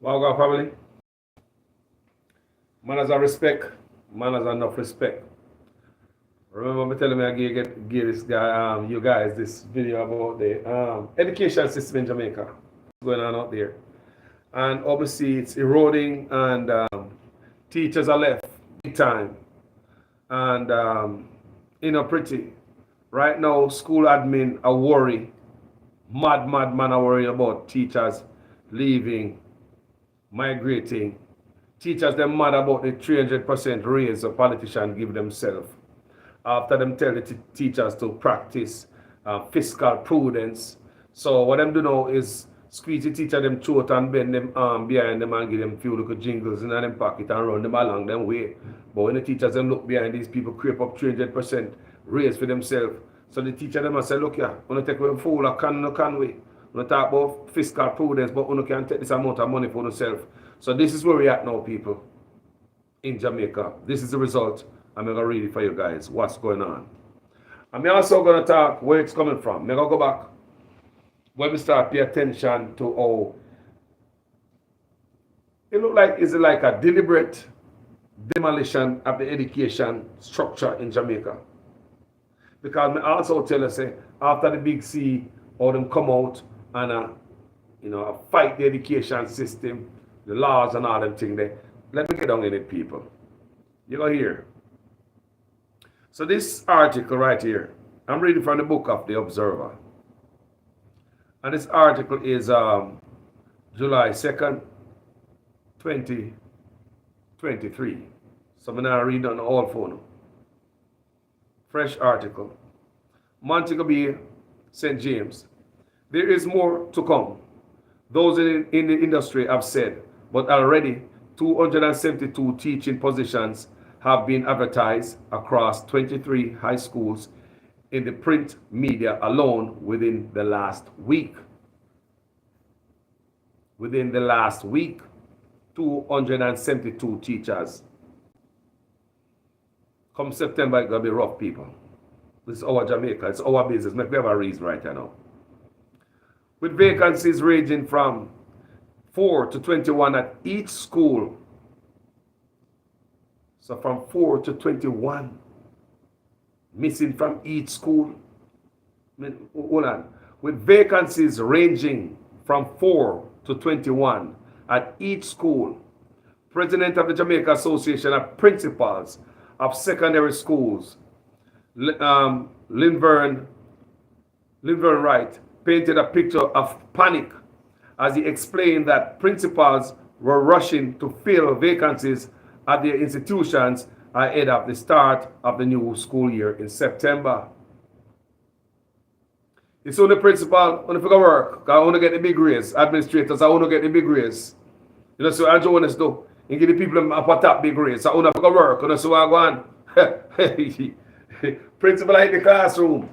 Wagwan family, manners and respect, manners and enough respect. Remember me telling me I give this guy, you guys this video about the education system in Jamaica. What's going on out there? And obviously it's eroding and teachers are left big time. And pretty. Right now, school admin are worried, mad man are worried about teachers leaving, migrating. Teachers them mad about the 300% raise the politicians give themselves. After them tell the teachers to practice fiscal prudence. So what them do now is squeeze the teacher them throat and bend them arm behind them and give them few little jingles in them pocket and run them along them way. But when the teachers them look behind these people creep up 300% raise for themselves. So the teacher them must say, look here, when you take away fool or can we? When you talk about fiscal prudence, but you can take this amount of money for yourself. So this is where we at now, people, in Jamaica. This is the result. I'm going to read it for you guys, what's going on. I'm also going to talk where it's coming from. I'm going to go back when we start pay attention to how it look like it's like a deliberate demolition of the education structure in Jamaica. Because I also tell you, say, after the big C, all them come out and fight the education system, the laws and all them things there. Let me get down in it, people. You go here. So this article right here, I'm reading from the book of The Observer. And this article is July 2nd, 2023. So I'm going to read on all phone. Fresh article. Montego Bay, St. James. There is more to come. Those in the industry have said, but already 272 teaching positions have been advertised across 23 high schools in the print media alone within the last week. Within the last week, 272 teachers. Come September, it's going to be rough, people. This is our Jamaica. It's our business. Make we have a reason right now. With vacancies ranging from 4 to 21 at each school. So from 4 to 21 missing from each school. Hold on. With vacancies ranging from 4 to 21 at each school. President of the Jamaica Association of Principals of Secondary Schools, Linvern Wright, painted a picture of panic as he explained that principals were rushing to fill vacancies at their institutions ahead of the start of the new school year in September. It's only principal, when you work, I want to get the big raise. Administrators, I want to get the big raise. You know, so I want to do, and give the people up a top big raise. I want to work, you know, so I go on. Principal in the classroom.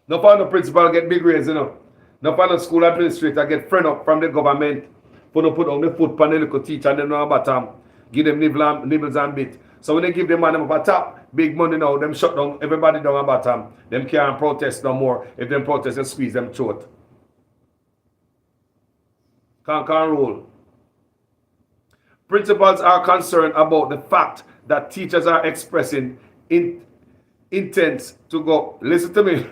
No final principal get big raise, you know. No final school administrator get friend up from the government for to put on the foot panel to teach and then on bottom, give them nibbles and bit. So when they give them money up at top, big money now, them shut down everybody down at bottom. Them can't protest no more. If them protest, they squeeze them throat. Can't roll. Principals are concerned about the fact that teachers are expressing intent to go. Listen to me.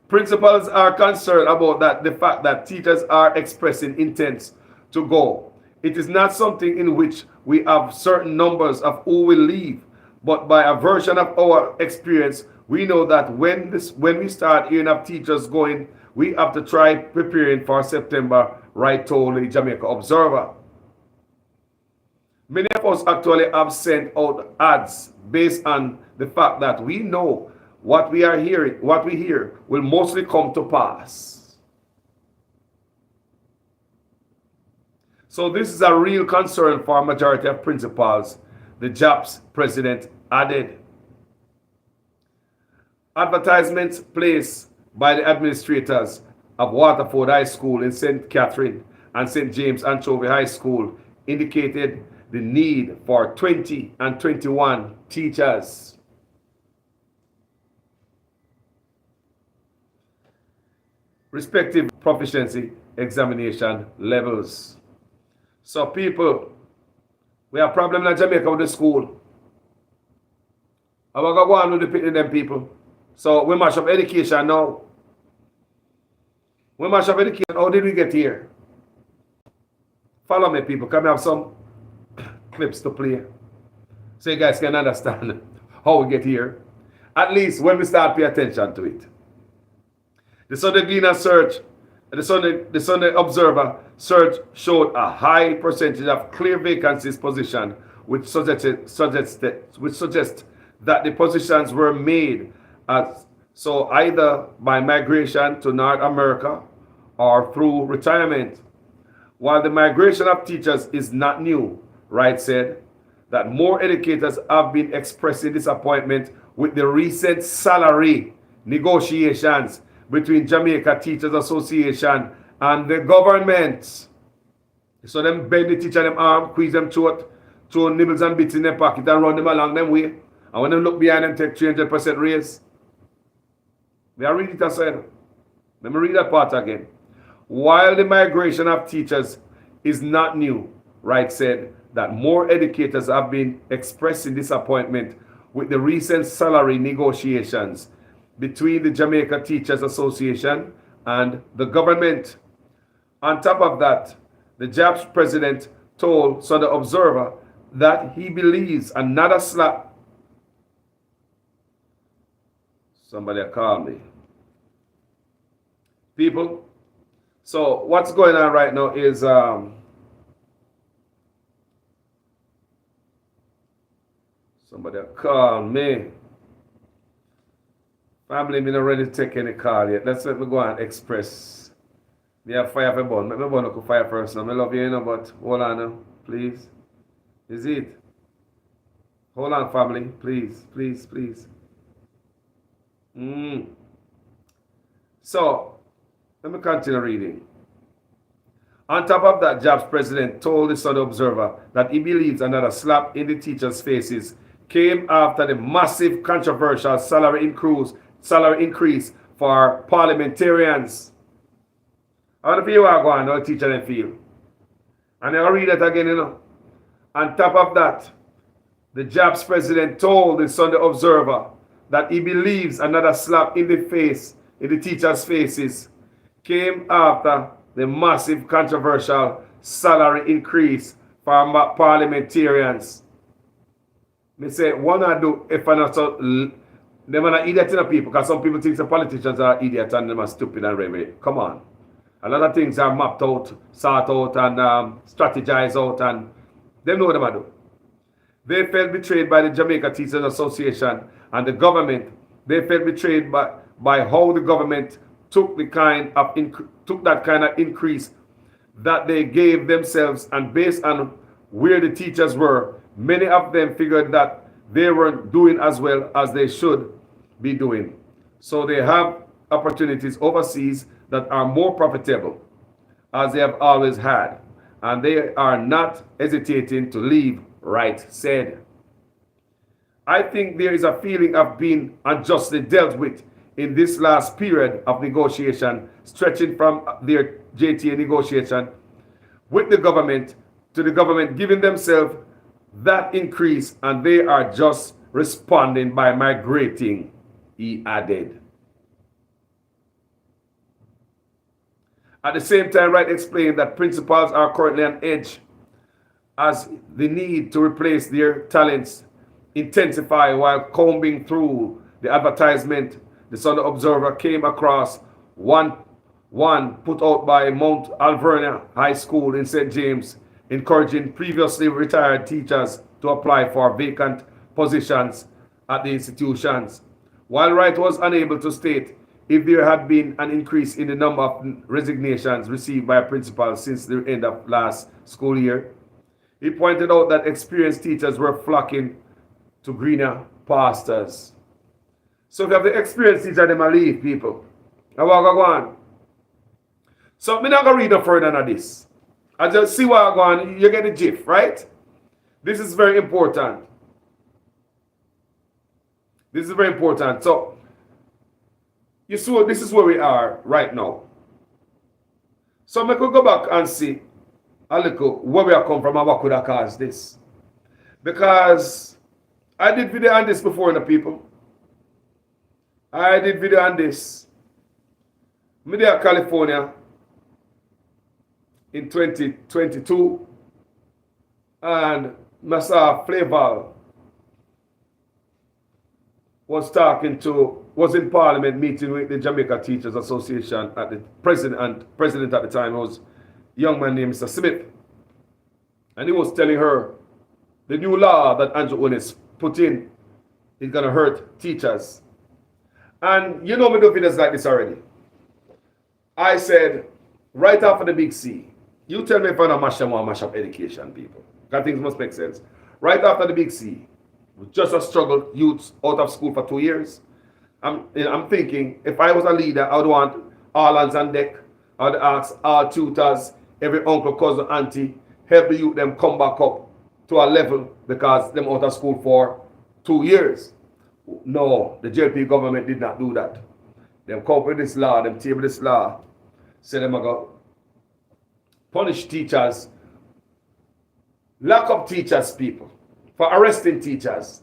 Principals are concerned about the fact that teachers are expressing intent to go. It is not something in which we have certain numbers of who will leave, but by a version of our experience, we know that when we start hearing of teachers going, we have to try preparing for September, right? Told the Jamaica Observer. Many of us actually have sent out ads based on the fact that we know what we hear will mostly come to pass. So this is a real concern for a majority of principals, the JAP's president added. Advertisements placed by the administrators of Waterford High School in St. Catherine and St. James Anchovy High School indicated the need for 20 and 21 teachers. Respective proficiency examination levels. So people, we have a problem in Jamaica with the school. And we're going to go on with the them people. So we mash up education now. We mash up education. How did we get here? Follow me, people. Can we have some clips to play so you guys can understand how we get here? At least when we start paying attention to it. The Sunday Gleaner search, the Sunday Observer search showed a high percentage of clear vacancies position, which suggests that the positions were made so either by migration to North America or through retirement. While the migration of teachers is not new, Wright said that more educators have been expressing disappointment with the recent salary negotiations between Jamaica Teachers Association and the government. So them bend the teacher them arm, squeeze them throat, throw nibbles and bits in their pocket and run them along them way. And when they look behind them, take 300% raise. We are reading it aside. Let me read that part again. While the migration of teachers is not new, Wright said that more educators have been expressing disappointment with the recent salary negotiations between the Jamaica Teachers Association and the government. On top of that, the JAP's president told Sunday Observer that he believes another slap. Somebody call me. People, so what's going on right now is somebody call me. Family, me not ready to take any call yet. Let me go and express. Me have fire for burn. Let me burn up fire first now. I love you, but hold on now, please. Is it? Hold on, family, please, please, please. So, let me continue reading. On top of that, JAP's president told the Sunday Observer that he believes another slap in the teachers' faces came after the massive controversial salary increase for parliamentarians. How do you are going to teach them feel? And I'll read it again, On top of that, the JAP's president told the Sunday Observer that he believes another slap in the teachers' faces came after the massive controversial salary increase for parliamentarians. Me say, what I do if I not so, them are not idiot in the people, because some people think the politicians are idiots and them are stupid and really. Come on. A lot of things are mapped out, sought out, and strategized out, and they know what they do. They felt betrayed by the Jamaica Teachers Association and the government. They felt betrayed by how the government took that kind of increase that they gave themselves, and based on where the teachers were, many of them figured that they weren't doing as well as they should be doing. So they have opportunities overseas that are more profitable, as they have always had, and they are not hesitating to leave, Wright said. I think there is a feeling of being unjustly dealt with in this last period of negotiation, stretching from their JTA negotiation with the government to the government giving themselves that increase, and they are just responding by migrating, he added. At the same time, Wright explained that principals are currently on edge as the need to replace their talents intensify. While combing through the advertisement, the Sunday Observer came across one put out by Mount Alvernia High School in St. James, encouraging previously retired teachers to apply for vacant positions at the institutions. While Wright was unable to state if there had been an increase in the number of resignations received by principals since the end of last school year, he pointed out that experienced teachers were flocking to greener pastures. So if you have the experienced teacher, they might leave, people. I want to go on. So I'm not going to read no further than this. I just see what I'm going. You get the gist, right? This is very important. This is very important. So, you see, this is where we are right now. So I could go back and see a little where we are come from and what could have caused this. Because I did video on this before in the people. I did video on this. I'm there in California in 2022 and I saw Flavor was in Parliament meeting with the Jamaica Teachers Association at the president at the time was a young man named Mr. Smith. And he was telling her the new law that Andrew Onis put in is gonna hurt teachers. And you know me do videos like this already. I said, right after the big C, you tell me if I don't mash up education, people. That things must make sense. Right after the big C, just a struggle, youths out of school for 2 years. I'm thinking, if I was a leader, I would want all hands on deck. I would ask all tutors, every uncle, cousin, auntie, help the youth them come back up to a level because them out of school for 2 years. No, the JLP government did not do that. Them come up with this law, them table this law, say them go punish teachers, lock up teachers, people, for arresting teachers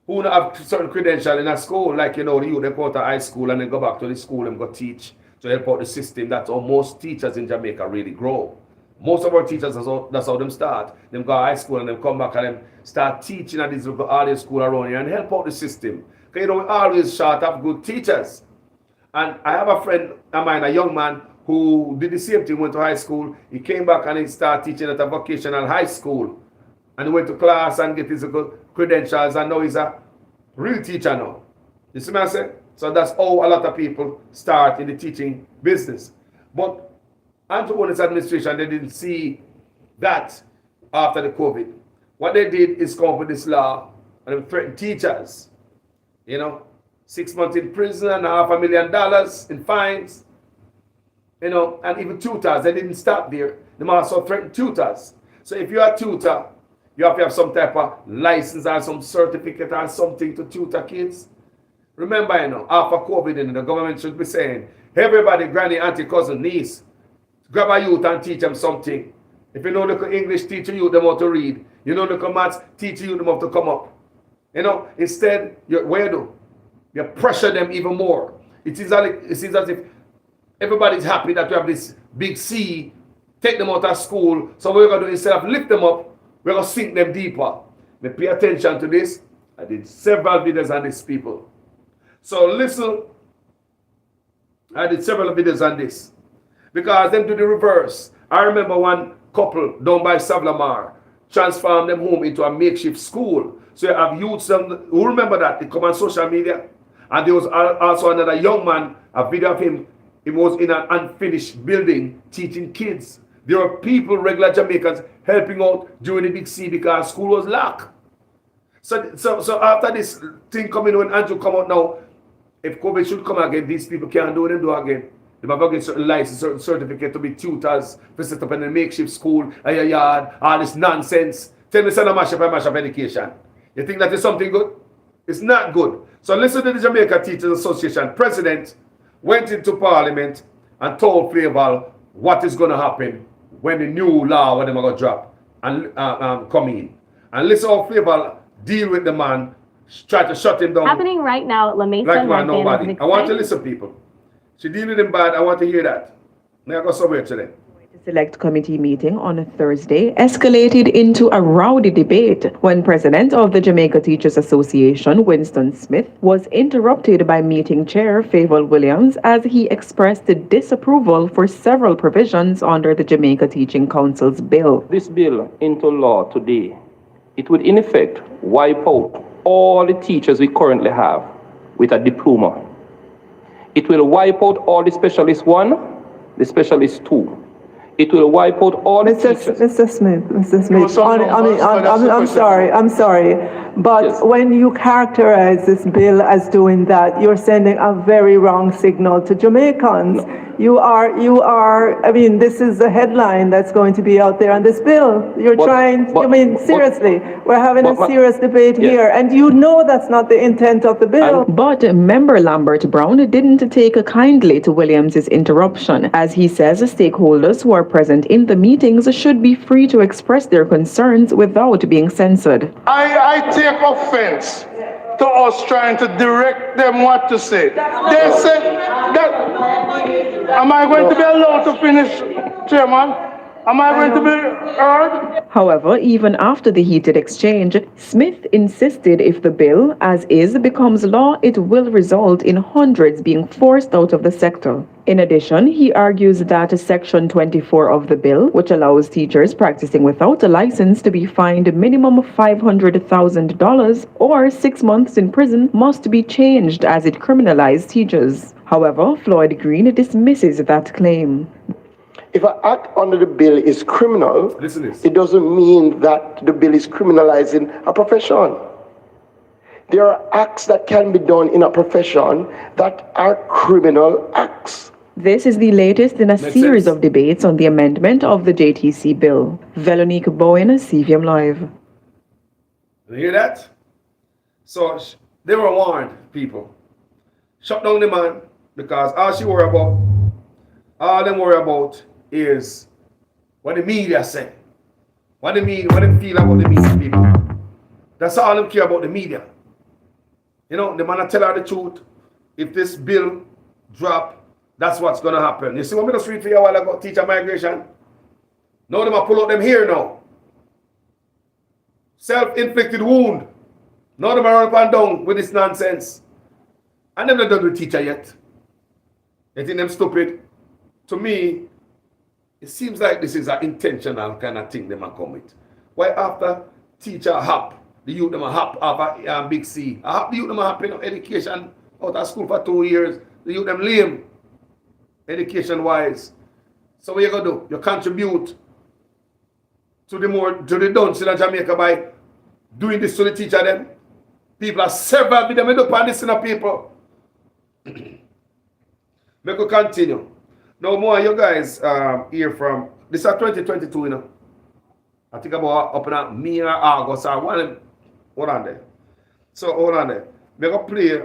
who don't have certain credential in a school, like, you know, the youth, they go to high school and then go back to the school and go teach to help out the system. That's how most teachers in Jamaica really grow. Most of our teachers, that's how them start. Them go to high school and then come back and then start teaching at these local early school around here and help out the system. Because, you know, we always short of good teachers. And I have a friend of mine, a young man, who did the same thing, went to high school. He came back and he started teaching at a vocational high school. And he went to class and get his credentials, and now he's a real teacher now. You see what I say? So that's how a lot of people start in the teaching business. But Andrew Onis administration, they didn't see that after the COVID. What they did is come up with this law and they threatened teachers. You know, 6 months in prison and $500,000 in fines. You know, and even tutors, they didn't stop there. They also threatened tutors. So if you're a tutor, you have to have some type of license or some certificate or something to tutor kids. Remember, you know, after COVID, the government should be saying, everybody, granny, auntie, cousin, niece, grab a youth and teach them something. If you know the English, teach you them how to read. You know the maths, teach you them how to come up. You know, instead, you pressure them even more. It seems as if everybody's happy that we have this big C, take them out of school. So what we're going to do, instead of lift them up, we're going to sink them deeper. Now pay attention to this. I did several videos on this, people. So listen, I did several videos on this. Because them do the reverse. I remember one couple down by Savlamar transformed them home into a makeshift school. So you have youths who remember that. They come on social media. And there was also another young man, a video of him. He was in an unfinished building teaching kids. There were people, regular Jamaicans, helping out during the big C because school was locked. So after this thing coming, when Andrew come out now, if COVID should come again, these people can't do what they do again. They might go get certain license, certain certificate to be tutors, to set up in a makeshift school, a yard, all this nonsense. Tell me, son, mash up education. You think that is something good? It's not good. So listen to the Jamaica Teachers Association president went into Parliament and told Flavor what is going to happen when the new law, what they're going to drop and come in. And listen how Flavor deal with the man, try to shut him down. Happening right now at La Mesa. Like man, nobody. I want to listen, people. She deal with him bad. I want to hear that. May I go somewhere today? The Select Committee meeting on a Thursday escalated into a rowdy debate when President of the Jamaica Teachers Association, Winston Smith, was interrupted by meeting chair Favour Williams as he expressed disapproval for several provisions under the Jamaica Teaching Council's bill. This bill into law today, it would in effect wipe out all the teachers we currently have with a diploma. It will wipe out all the specialist 1, the specialist 2. It will wipe out all the teachers. Mr. Smith, I'm sorry, but yes. When you characterize this bill as doing that, you're sending a very wrong signal to Jamaicans. No. I mean, this is the headline that's going to be out there on this bill. Seriously, we're having a serious debate here, and you know that's not the intent of the bill. But member Lambert Brown didn't take kindly to Williams' interruption, as he says stakeholders who are present in the meetings should be free to express their concerns without being censored. I take offense to us trying to direct them what to say. They said that. Am I going to be allowed to finish, Chairman? Am I going to be heard? However, even after the heated exchange, Smith insisted if the bill, as is, becomes law, it will result in hundreds being forced out of the sector. In addition, he argues that Section 24 of the bill, which allows teachers practicing without a license to be fined a minimum of $500,000 or 6 months in prison, must be changed as it criminalizes teachers. However, Floyd Green dismisses that claim. If an act under the bill is criminal, it doesn't mean that the bill is criminalizing a profession. There are acts that can be done in a profession that are criminal acts. This is the latest in a series of debates on the amendment of the JTC bill. Veronique Bowen, CVM Live. You hear that? So they were warned, people. Shut down the man, because all them worry about is what the media say. What they feel about the media people. That's all them care about, the media. You know, the man tell her the truth. If this bill drop, that's what's gonna happen. You see what I just read for you a while ago, teacher migration? Now them a pull out them here now. Self-inflicted wound. Now them are run up and down with this nonsense. And them not done with teacher yet. They think them stupid. To me, it seems like this is an intentional kind of thing they might come with. Why after teacher hop, the youth them a hop off a big C. The youth them a hop in education out of school for 2 years. The youth them lame, education wise. So what you gonna do? You contribute to the dunce in Jamaica by doing this to the teacher them. People are several with them end up on this in the people. Make we continue. Now more you guys hear from this is 2022, you know. I think about up in May or August or one. Hold on there. So hold on there. Make a play.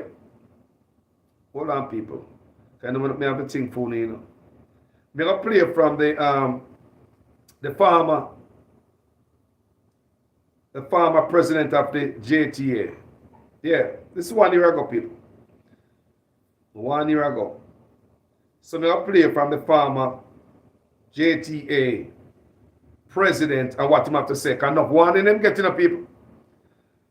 Hold on, people. Kind of me have the thing phone, you know. Make a play from the former president of the JTA. Yeah, this is 1 year ago, people. 1 year ago. So I'm going to play from the former JTA president and what him have to say. Can enough warning them getting up people?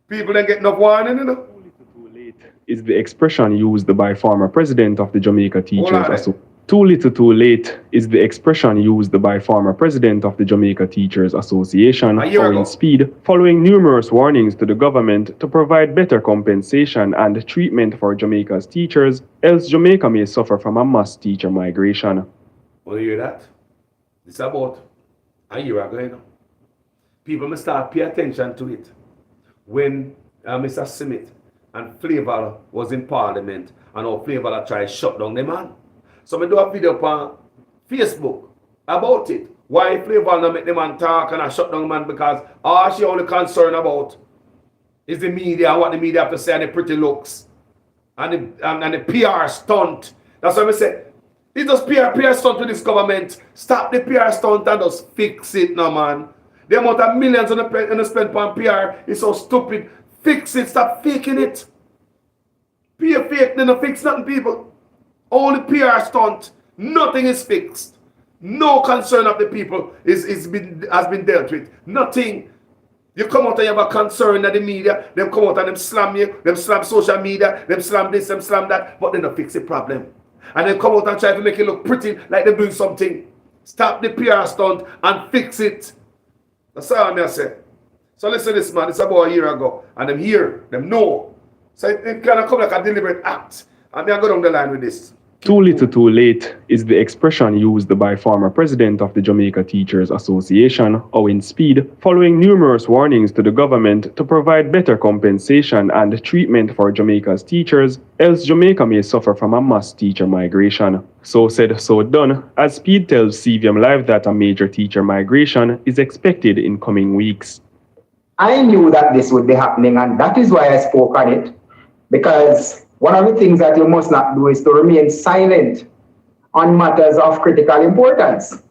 People then get enough warning, you know? Too late is the expression used by former president of the Jamaica Teachers Association. Too little too late is the expression used by former president of the Jamaica Teachers Association following speed, following numerous warnings to the government to provide better compensation and treatment for Jamaica's teachers, else Jamaica may suffer from a mass teacher migration. Well, you hear that? It's about a year ago, you know. People must start pay attention to it. When Mr. Smith and Flavor was in Parliament and how Flavor tried to shut down the man. So I do a video on Facebook about it. Why Flavor not make the man talk and I shut down the man, because all she only concerned about is the media and what the media have to say and the pretty looks and the PR stunt. That's why I say, it's just PR stunt with this government. Stop the PR stunt and just fix it now, man. The amount of millions on spent on PR is so stupid. Fix it, stop faking it. PR fake, then no fix nothing, people. Only PR stunt, nothing is fixed. No concern of the people has been dealt with. Nothing. You come out and you have a concern of the media, them come out and them slam you, them slam social media, them slam this, them slam that, but they don't fix the problem. And they come out and try to make it look pretty like they're doing something. Stop the PR stunt and fix it. That's all I say. So listen to this, man. It's about a year ago. And them hear, them know. So it kind of come like a deliberate act. And me I go down the line with this. Too little too late is the expression used by former president of the Jamaica Teachers Association, Owen Speed, following numerous warnings to the government to provide better compensation and treatment for Jamaica's teachers, else Jamaica may suffer from a mass teacher migration. So said, so done, as Speed tells CVM Live that a major teacher migration is expected in coming weeks. I knew that this would be happening, and that is why I spoke on it, because one of the things that you must not do is to remain silent on matters of critical importance.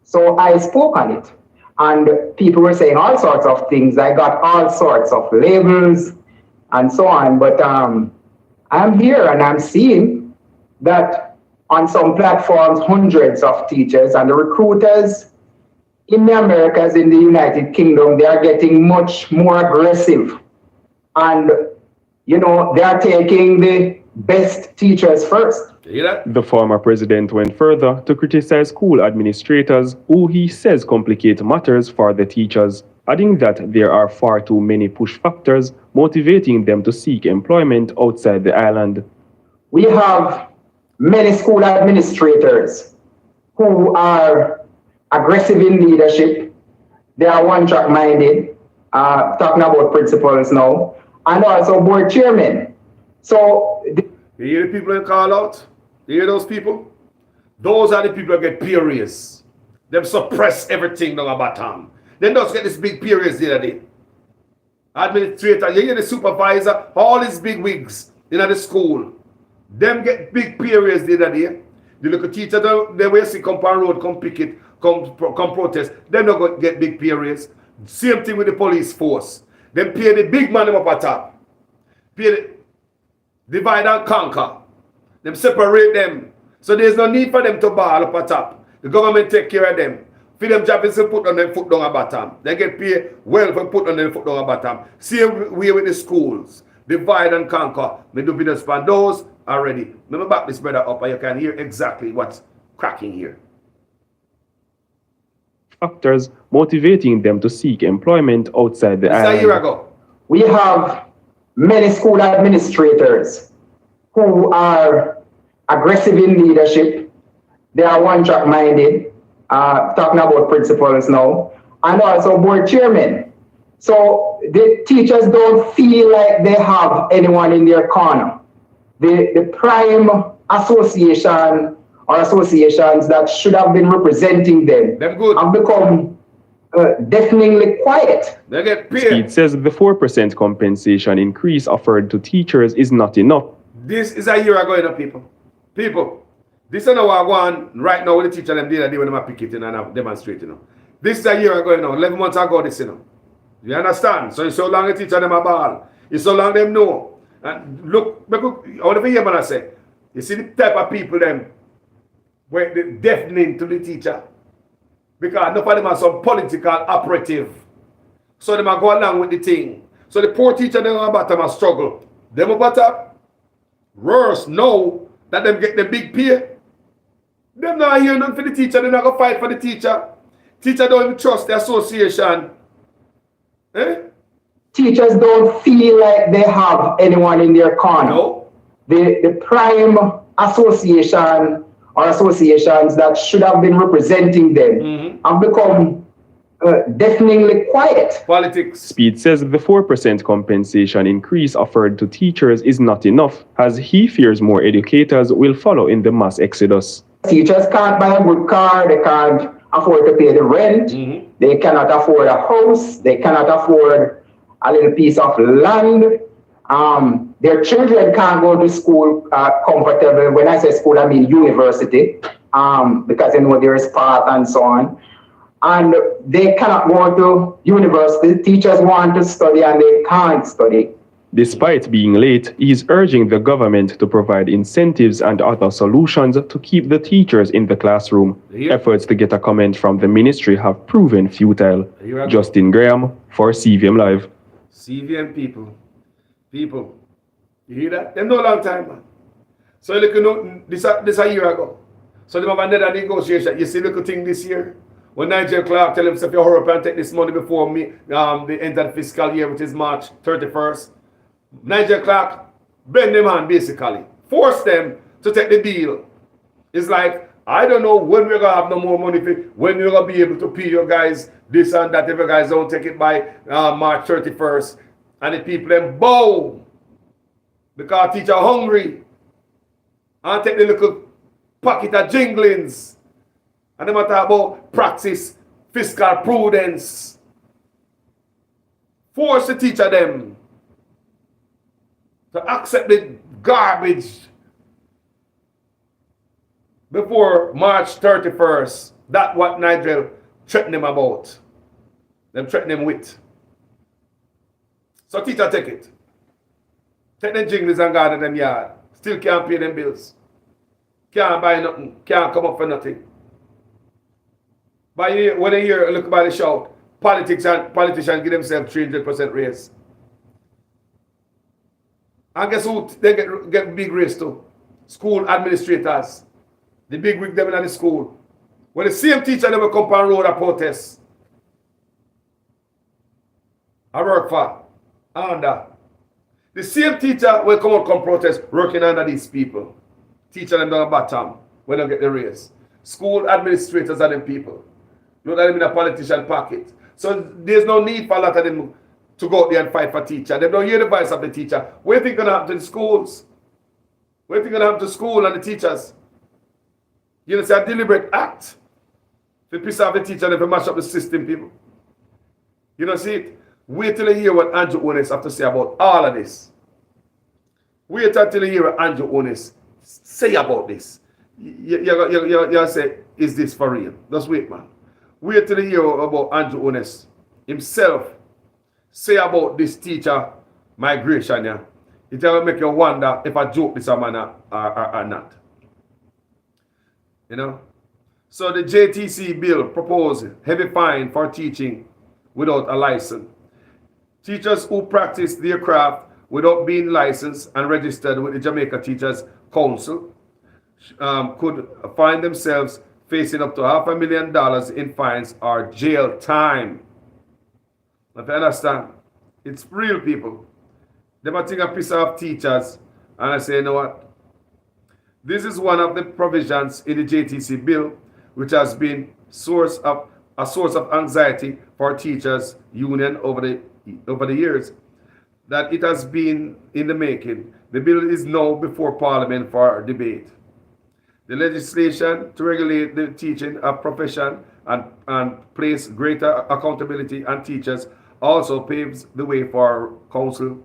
So I spoke on it, and people were saying all sorts of things. I got all sorts of labels and so on, but I'm here and I'm seeing that on some platforms, hundreds of teachers and the recruiters in the Americas, in the United Kingdom, they are getting much more aggressive. And you know, they are taking the best teachers first. The former president went further to criticize school administrators, who he says complicate matters for the teachers, adding that there are far too many push factors motivating them to seek employment outside the island. We have many school administrators who are aggressive in leadership. They are one-track minded, talking about principals now, and also board chairman. So you hear the people that call out? You hear those people? Those are the people that get peer raise. Them suppress everything down the bottom. Then just get this big peer raise the other day. Administrator, you hear the supervisor, all these big wigs in the school. Them get big peer raise the other day. The little teacher, they will see come on road, come picket, come protest. They don't go get big peer raise. Same thing with the police force. Them pay the big man up at top. Pay the divide and conquer. Them separate them. So there's no need for them to ball up at top. The government take care of them. For them job is to put on their foot down at bottom. They get paid well for put on their foot down at bottom. Same way with the schools. Divide and conquer. They do business for those already. Let me back this brother up and you can hear exactly what's cracking here. Factors motivating them to seek employment outside the island. A year ago. We have many school administrators who are aggressive in leadership. They are one-track minded, talking about principals now, and also board chairman. So the teachers don't feel like they have anyone in their corner. The prime association or associations that should have been representing them have become deafeningly quiet. They get paid. Speed says the 4% compensation increase offered to teachers is not enough. This is a year ago, you know, people. People, this is not what I want right now with the teacher them did when they are picketing and demonstrating. You know. This is a year ago, you know, 11 months ago, this, you know. You understand? So it's so long the teacher them a ball. It's so long them know. And look, I want to hear what I say. You see the type of people them where they deafening to the teacher. Because none of them are some political operative. So they might go along with the thing. So the poor teacher them about them struggle. Them about top. Worse know that them get the big pay. Them not hear nothing for the teacher. They not go fight for the teacher. Teacher don't even trust the association. Eh? Teachers don't feel like they have anyone in their corner. No. The prime association or associations that should have been representing them have become deafeningly quiet. Politics. Speed says the 4% compensation increase offered to teachers is not enough, as he fears more educators will follow in the mass exodus. Teachers can't buy a good car, they can't afford to pay the rent, they cannot afford a house, they cannot afford a little piece of land. Their children can't go to school comfortable. When I say school, I mean university, because you know there is path and so on. And they cannot go to university. Teachers want to study and they can't study. Despite being late, he is urging the government to provide incentives and other solutions to keep the teachers in the classroom. Efforts to get a comment from the ministry have proven futile. Justin Graham for CVM Live. CVM people, you hear that? Them no long time, man. So look, you know, this a year ago. So they have another negotiation. You see, little thing this year. When Nigel Clark tell himself, you hurry up and take this money before me, the end of the fiscal year, which is March 31st. Nigel Clark bend them on, basically. Force them to take the deal. It's like, I don't know when we're going to have no more money, when we're going to be able to pay you guys this and that, if you guys don't take it by March 31st. And the people then bow because teacher hungry and take the little pocket of jinglings. And they talk about practice fiscal prudence. Force the teacher them to accept the garbage before March 31st. That's what Nigel threatened them about. Them threatened them with. So teacher take it. Take them jingles and go to them yard. Still can't pay them bills. Can't buy nothing. Can't come up for nothing. But when they hear look about the shout, politicians give themselves 300% raise. And guess who they get big raise to? School administrators. The big wig them in the school. When the same teacher never come on road a protest. I work for. Under. The same teacher will come out come protest working under these people. Teaching them down the bottom when they get the raise. School administrators are them people. You know that them in a politician pocket. So there's no need for a lot of them to go out there and fight for teacher. They don't hear the voice of the teacher. What do you think going to happen to the schools? What do you think going to happen to school and the teachers? You know, it's a deliberate act. If you piss off the teacher and if you mash up the system, people. You don't see it? Wait till you hear what Andrew Onis have to say about all of this. Wait until you hear what Andrew Onis say about this. You say, is this for real? Just wait, man. Wait till you hear about Andrew Onis himself say about this teacher migration. Yeah. It will make you wonder if I joke this a man or not. You know? So the JTC bill proposed heavy fine for teaching without a license. Teachers who practice their craft without being licensed and registered with the Jamaica Teachers Council could find themselves facing up to $500,000 in fines or jail time. If you understand, it's real people. They might think a piece of teachers and I say, you know what? This is one of the provisions in the JTC bill which has been a source of anxiety for teachers union over the years, that it has been in the making. The bill is now before Parliament for debate. The legislation to regulate the teaching of profession and place greater accountability on teachers also paves the way for council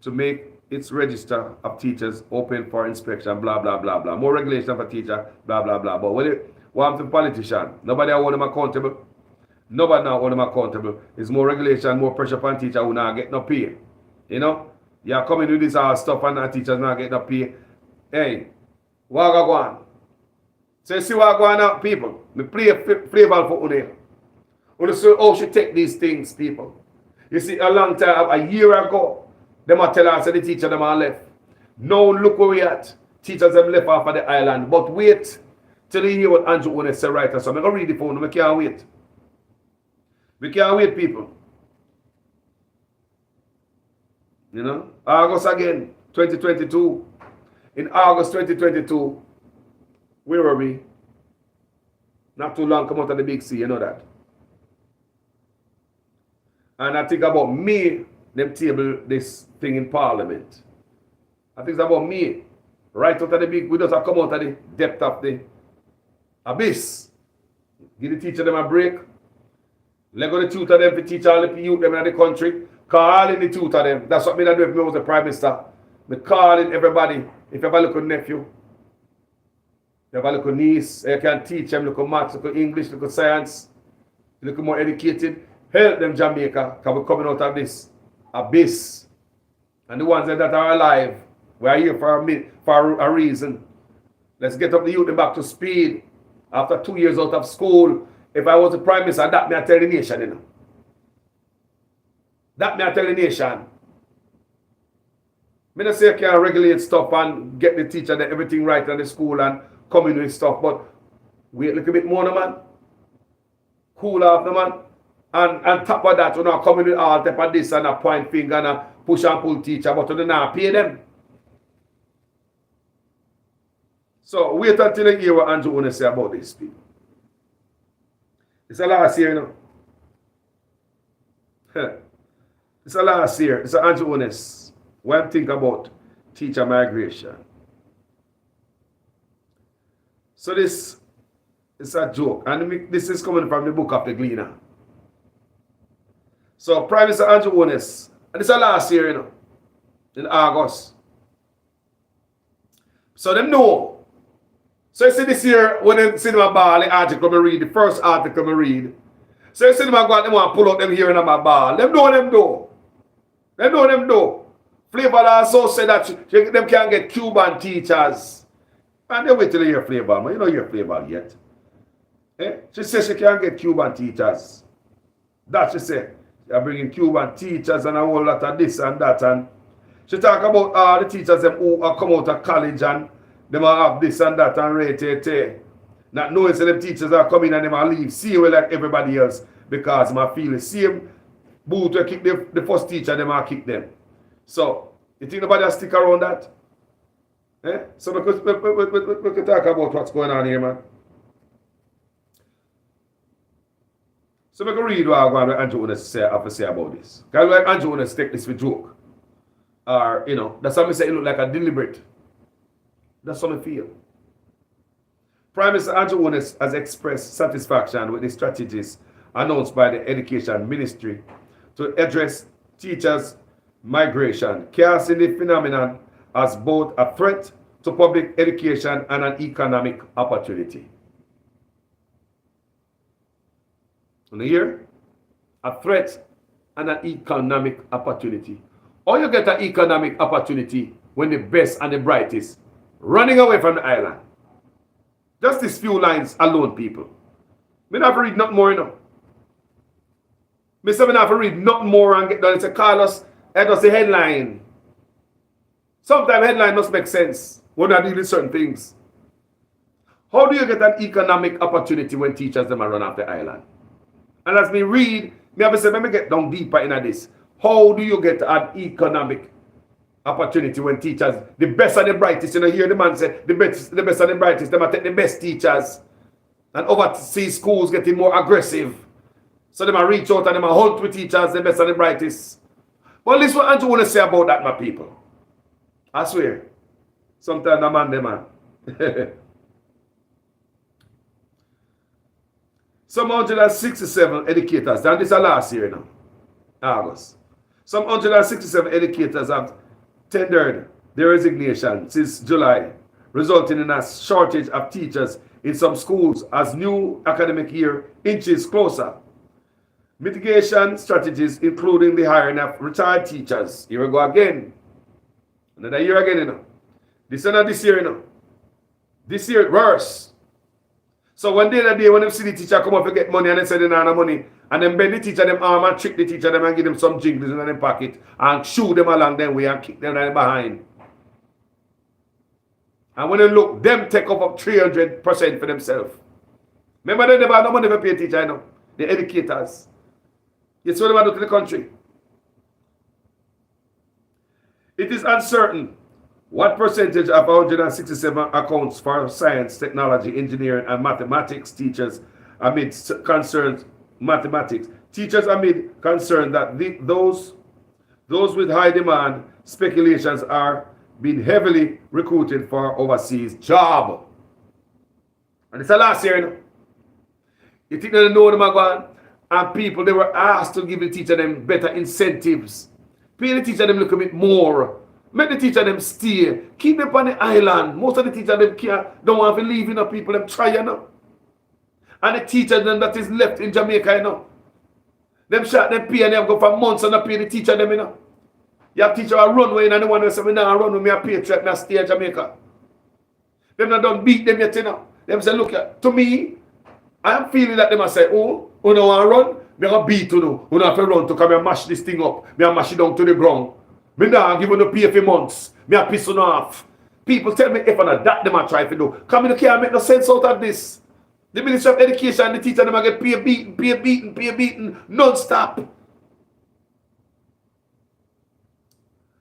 to make its register of teachers open for inspection, blah, blah, blah, blah. More regulation for teacher, blah, blah, blah. But what happened to politician? Nobody hold them accountable. Nobody now hold them accountable. It's more regulation, more pressure upon teacher who not get no pay. You know? You are coming with this stuff and teachers not get no pay. Hey, what go on? So you see what go on now, people? Me play a flavor for you. You see how she take these things, people. You see, a long time, a year ago, them a tell us that the teacher them are left. Now look where we at. Teachers them left off of the island. But wait till you hear what Andrew Onis say right. So I'm going to read the phone. We can't wait. We can't wait, people. You know? August again, 2022. In August 2022, where were we? Not too long come out of the big sea, you know that. And I think about me, them table this thing in Parliament. I think it's about me. Right out of the big, we just have come out of the depth of the abyss. Give the teacher them a break. Let go the tutor them to teach all the youth them in the country. Calling the tutor them. That's what me do if I was the Prime Minister. Me calling everybody. If you have a little nephew, you have a little niece, you can teach them little maths, little English, little science, little more educated. Help them Jamaica, because we're coming out of this abyss. And the ones that are alive, we are here for a reason. Let's get up the youth back to speed. After 2 years out of school, if I was the Prime Minister, that me I tell the nation, you know. That me I tell the nation. I don't say I can regulate stuff and get the teacher and everything right in the school and come in with stuff, but wait a little bit more, no, man. Cool off, no, man. And on top of that, you know, coming with all type of this and a point finger and a push and pull teacher, but you don't pay them. So wait until you hear what Andrew want to say about this, people. It's a last year, you know. It's a last year. It's an Andrew Honest. What I'm thinking about teacher migration. So this is a joke. And this is coming from the book of the Gleaner. So Prime Minister Andrew Honest. And it's a last year, you know. In August. So them know. So you see this year, when they see my ball, the article I read, the first article I read. So you see them go out, they want to pull out them here in my ball. Them know them do. Them know them do. Flavor also said that them can't get Cuban teachers. And they wait till you hear Flavor, man. You don't hear Flavor yet. Eh? She said she can't get Cuban teachers. That she said. They're bringing Cuban teachers and a whole lot of this and that. And she talk about all the teachers them who are come out of college and them have this and that and rate. Not knowing so them teachers are coming and them are leave. See you like everybody else. Because I feel the same boot will kick the first teacher, them are kick them. So, you think nobody will stick around that? Eh? So we could talk about what's going on here, man. So we can read what Andrew Honest have to say about this. Because like Andrew Honest take this for joke. Or, you know, that's how I say it look like a deliberate. That's how I feel. Prime Minister Andrew Honest has expressed satisfaction with the strategies announced by the Education Ministry to address teachers' migration, casting the phenomenon as both a threat to public education and an economic opportunity. You hear? A threat and an economic opportunity. Or you get an economic opportunity when the best and the brightest running away from the island. Just these few lines alone, people. Me not read nothing more, you know. Me say me not read nothing more and get done. It's a Carlos, that was the headline. Sometimes headline must make sense when I deal with certain things. How do you get an economic opportunity when teachers them are run off the island? And as me read, me have to say, let me get down deeper into this. How do you get an economic opportunity when teachers, the best and the brightest, you know, hear the man say, the best and the brightest, they might take the best teachers. And overseas schools getting more aggressive. So they might reach out and they might hunt with teachers, the best and the brightest. But listen what Andrew want to say about that, my people. I swear. Sometimes the man. Some 167 educators, and this is last year now, August. Some 167 educators have tendered their resignation since July, resulting in a shortage of teachers in some schools as new academic year inches closer. Mitigation strategies, including the hiring of retired teachers. Here we go again. Another year again, you know. This is not this year, you know. This year, worse. So one day, when them see the teacher come up to get money and they say they don't have money, and then bend the teacher them arm and trick the teacher them and give them some jingles in their pocket and shoot them along their way and kick them behind. And when they look, them take up 300% for themselves. Remember they never have no money to pay a teacher, you know. The educators. It's what they do to the country. It is uncertain what percentage of 167 accounts for science, technology, engineering, and mathematics teachers amid concerns mathematics. Teachers amid concern that those with high demand speculations are being heavily recruited for overseas job. And it's the last year, you know. You think they know them are gone? And people, they were asked to give the teacher them better incentives. Pay the teacher them a little bit more. Make the teacher them stay. Keep them on the island. Most of the teachers them don't want to leave, you know, people them try, you know. And the teacher them that is left in Jamaica, you know. Them shot them pay and they have go for months and not pay the teacher them, you know. You have teacher a runway and the one who say, me now run with me a patriot, me stay in Jamaica. Them not done beat them yet, you know. Them say, look, to me, I am feeling that they must say, oh, you don't want to run? Me going to beat you now. You don't have to run to come and mash this thing up. Me mash it down to the ground. Me now give you no pay for months. Me a piss on off. People tell me if I not that them a try to do. Come in, can't make no sense out of this. The Ministry of Education and the teacher them a get pay beaten, non-stop.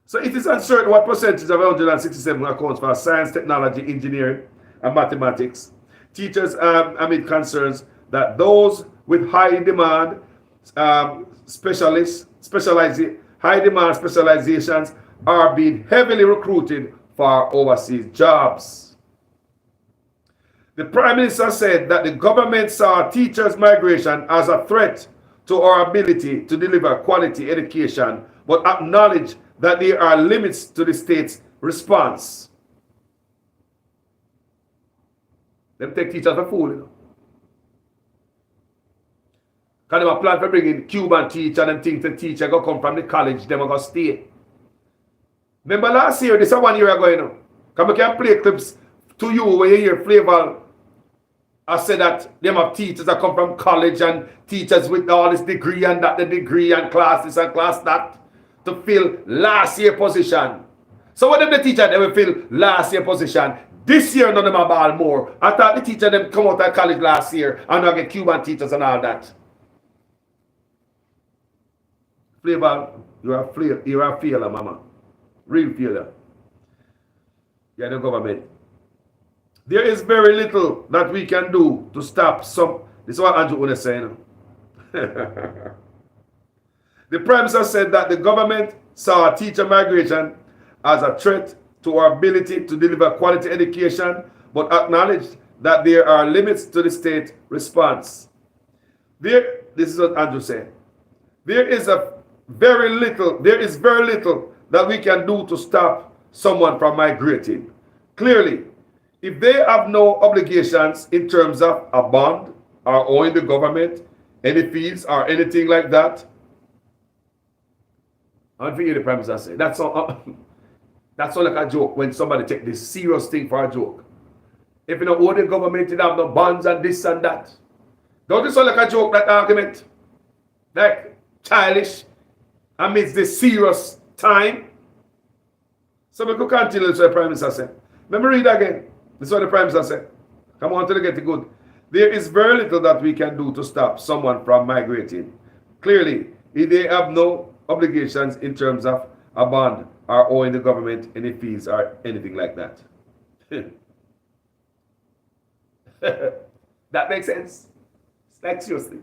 So it is uncertain what percentage of 167 accounts for science, technology, engineering, and mathematics. Teachers amid concerns that those with high demand specializations are being heavily recruited for overseas jobs. The Prime Minister said that the government saw teachers' migration as a threat to our ability to deliver quality education, but acknowledged that there are limits to the state's response. Them take teachers for fool, you know. Because they have plan for bringing Cuban teacher and think the teacher go come from the college, them go stay. Remember last year, this is 1 year ago, you know. Because we can play clips to you when you hear Flavor. I said that them have teachers that come from college and teachers with all this degree and that the degree and class this and class that to fill last year position. So when them the teacher, they will fill last year position. This year, none of them are ball more. I thought the teacher them come out of college last year and I get Cuban teachers and all that. Flavor, you are a failure, mama. Real failure. Yeah, the government. There is very little that we can do to stop some. This is what Andrew was saying. The Prime Minister said that the government saw teacher migration as a threat to our ability to deliver quality education, but acknowledged that there are limits to the state response. This is what Andrew said. There is very little that we can do to stop someone from migrating. Clearly, if they have no obligations in terms of a bond or owing the government any fees or anything like that, I don't think the Prime Minister say that's all like a joke when somebody take this serious thing for a joke. If you don't owe the government, you have no bonds and this and that. Don't it sound like a joke, that argument? Like childish amidst this serious time. So we could continue to what the Prime Minister said. Let me read again. This is what the Prime Minister said. Come on till they get it good. There is very little that we can do to stop someone from migrating. Clearly, if they have no obligations in terms of a bond or owing the government any fees or anything like that. That makes sense? Like seriously.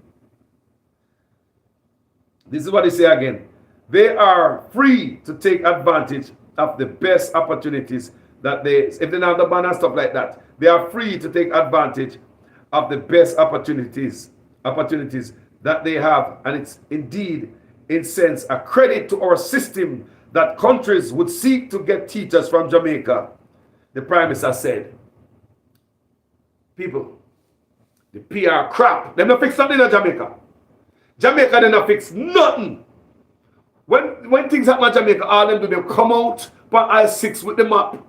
This is what they say again. They are free to take advantage of the best opportunities that if they don't have the bond and stuff like that, they are free to take advantage of the best opportunities that they have. And it's indeed, in sense, a credit to our system that countries would seek to get teachers from Jamaica. The Prime Minister said, people, the PR crap, they don't fix nothing in Jamaica. Jamaica, they don't fix nothing. When things happen in Jamaica, all them do, they come out on I-6 with the map.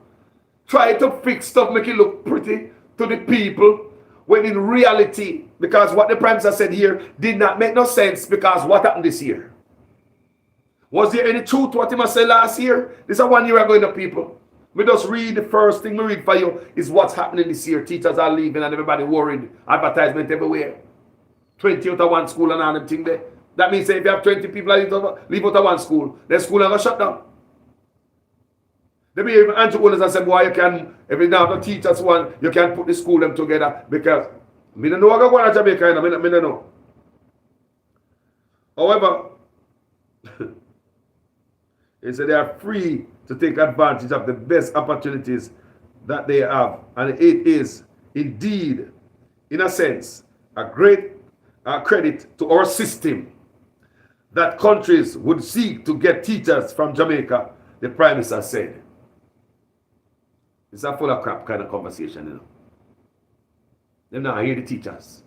Try to fix stuff, make it look pretty to the people, when in reality, because what the Prime Minister said here did not make no sense, because what happened this year? Was there any truth to what he must say last year? This is 1 year ago in the people. We just read the first thing we read for you is what's happening this year. Teachers are leaving and everybody worried. Advertisement everywhere. 20 out of one school and all them thing there. That means if you have 20 people that leave out of one school, the school are going to shut down. They be even Andrew owners and say, boy, you can, every now the teachers one, you can put the school them together because I don't know what going on in Jamaica, I don't know. However, they say they are free to take advantage of the best opportunities that they have. And it is indeed, in a sense, a great credit to our system that countries would seek to get teachers from Jamaica, the Prime Minister said. It's a full of crap kind of conversation, you know. They now hear the teachers.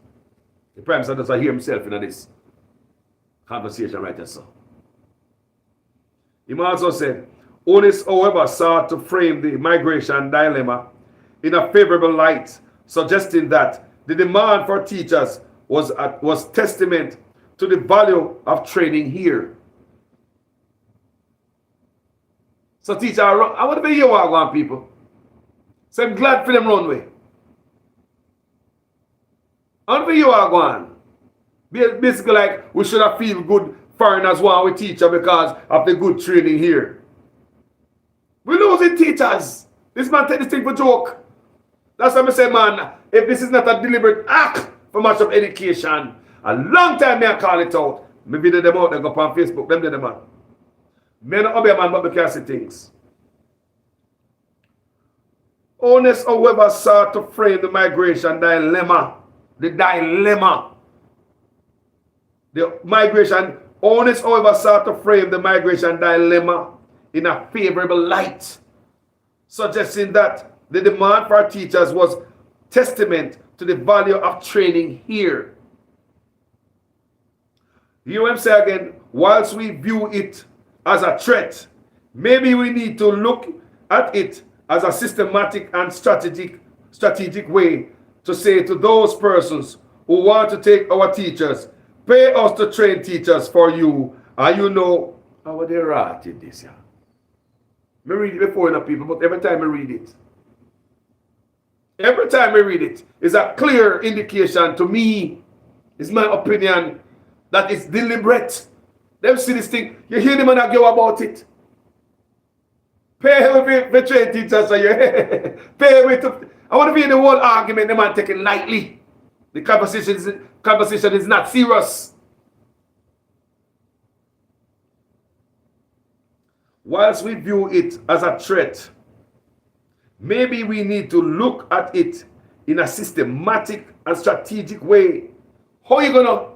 The Prime Minister doesn't hear himself in this conversation right there, so. He also said, ONIS, however, sought to frame the migration dilemma in a favorable light, suggesting that the demand for teachers was testament to the value of training here. So teacher, I want to be here one people. So I'm glad for them runway. I want to be here one. Basically like we should have feel good foreigners want with teacher because of the good training here. We're losing teachers. This man take this thing for joke. That's what I say, man. If this is not a deliberate act for much of education, a long time me I call it out. Me video them out, they go up on Facebook, them the man. Me not obey man, but me can see things. Honest, however, sought to frame the migration dilemma. The migration, honest, however, sought to frame the migration dilemma in a favorable light, suggesting that the demand for teachers was testament to the value of training here. You know say again, whilst we view it as a threat, maybe we need to look at it as a systematic and strategic way to say to those persons who want to take our teachers, pay us to train teachers for you, and you know how they write this. Yeah. I read it before enough people, but every time I read it, it's a clear indication to me, it's my opinion, that it's deliberate. Them see this thing, you hear them and argue about it. Pay me to train teachers, so you pay me to. I want to be in the whole argument, the man taking lightly. The conversation is not serious. Whilst we view it as a threat, maybe we need to look at it in a systematic and strategic way. How are you going to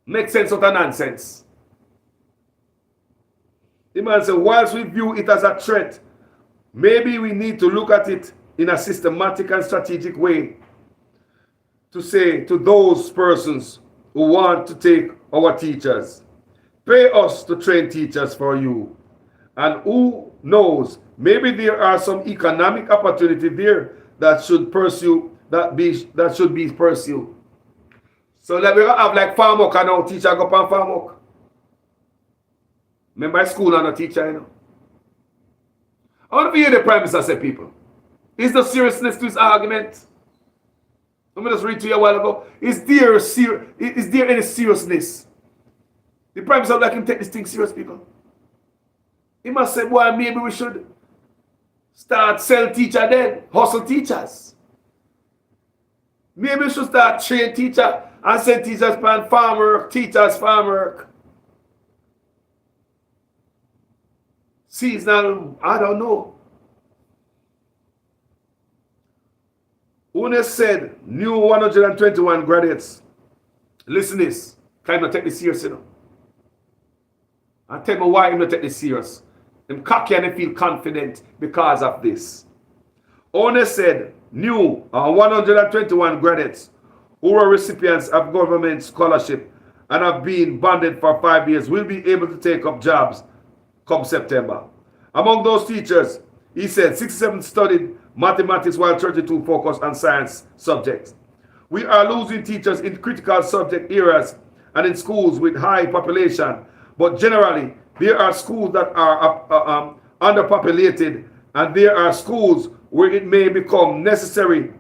make sense of the nonsense? The man said, whilst we view it as a threat, maybe we need to look at it in a systematic and strategic way to say to those persons who want to take our teachers, pay us to train teachers for you. And who knows, maybe there are some economic opportunity there that should be pursued. So that we have like farm work and now teacher go on farm work. Remember school and a teacher, you know. I want to hear the Prime Minister say, people, is there seriousness to his argument? Let me just read to you a while ago. Is there any seriousness? The Prime Minister would like him to take this thing serious, people. He must say, boy, maybe we should start sell teacher then, hustle teachers. Maybe we should start train teacher and send teachers plan farm work, teachers farm work. Seasonal, I don't know. Une said, new 121 graduates. Listen this. Can not take this serious, you know. And tell me why I'm not take this serious. I'm cocky and I feel confident because of this. One said, new 121 graduates who are recipients of government scholarship and have been bonded for 5 years will be able to take up jobs come September. Among those teachers, he said 67 studied mathematics while 32 focused on science subjects. We are losing teachers in critical subject areas and in schools with high population, but generally there are schools that are underpopulated, and there are schools where it may become necessary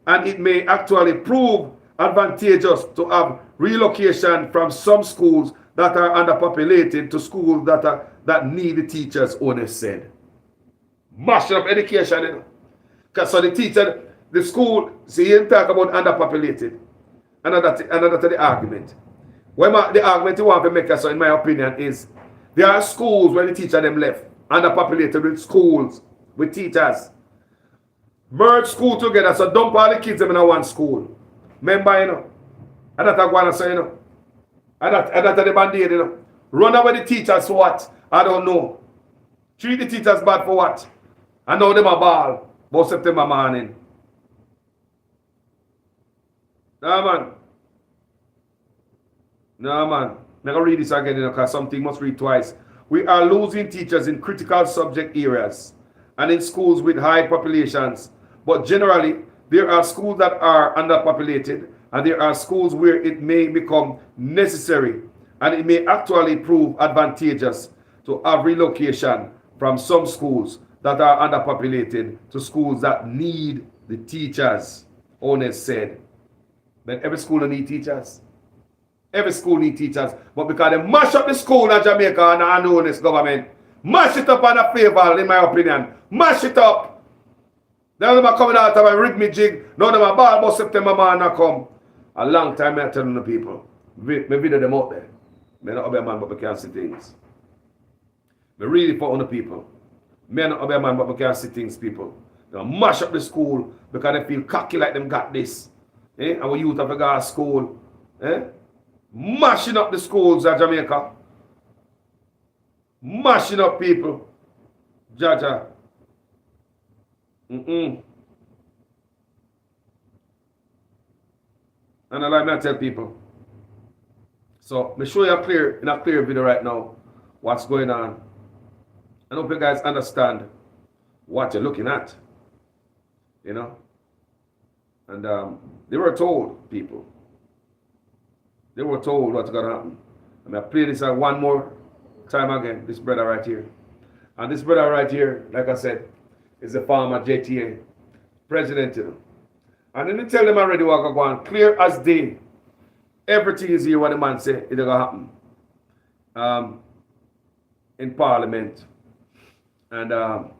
and it may actually prove advantageous to have relocation from some schools that are underpopulated to schools that need the teachers, Honest said. Master of education, you know. Because so the teacher, the school, see you talk about underpopulated. Another the argument. The argument you want to make, so in my opinion, is there are schools where the teacher them left, underpopulated with schools, with teachers. Merge school together, so dump all the kids them in one school. Remember, you know. And that's what I say, you know. And that's the band-aid, you know. Run away the teachers for what? I don't know. Treat the teachers bad for what? I know them a ball about September morning. No, man. No, man. I'm going to read this again, you know, because something must read twice. We are losing teachers in critical subject areas and in schools with high populations. But generally, there are schools that are underpopulated, and there are schools where it may become necessary and it may actually prove advantageous to have relocation from some schools that are underpopulated to schools that need the teachers, Honest said. But every school need teachers. Every school need teachers. But because they mash up the school in Jamaica and Honest government, mash it up on a favor, in my opinion. Mash it up. They never coming out of a rhythmic jig. None of them ball about September man not come. A long time I telling the people. Me video them out there. Me not obey man but we can see things. Me really for on the people. Me not obey man but we can see things, people. They mash up the school because they feel cocky like them got this. Our youth have to go to school. Mashing up the schools at Jamaica. Mashing up people. Jaja. And I like me to tell people. So, me show you in a clear video right now what's going on. I hope you guys understand what you're looking at. You know? And they were told, people. They were told what's going to happen. I'm going to play this one more time again, this brother right here. And this brother right here, like I said, is the former JTA president. You know? And then they tell them already what going to go on. Clear as day. Everything is here what the man say it's going to happen. In Parliament. And the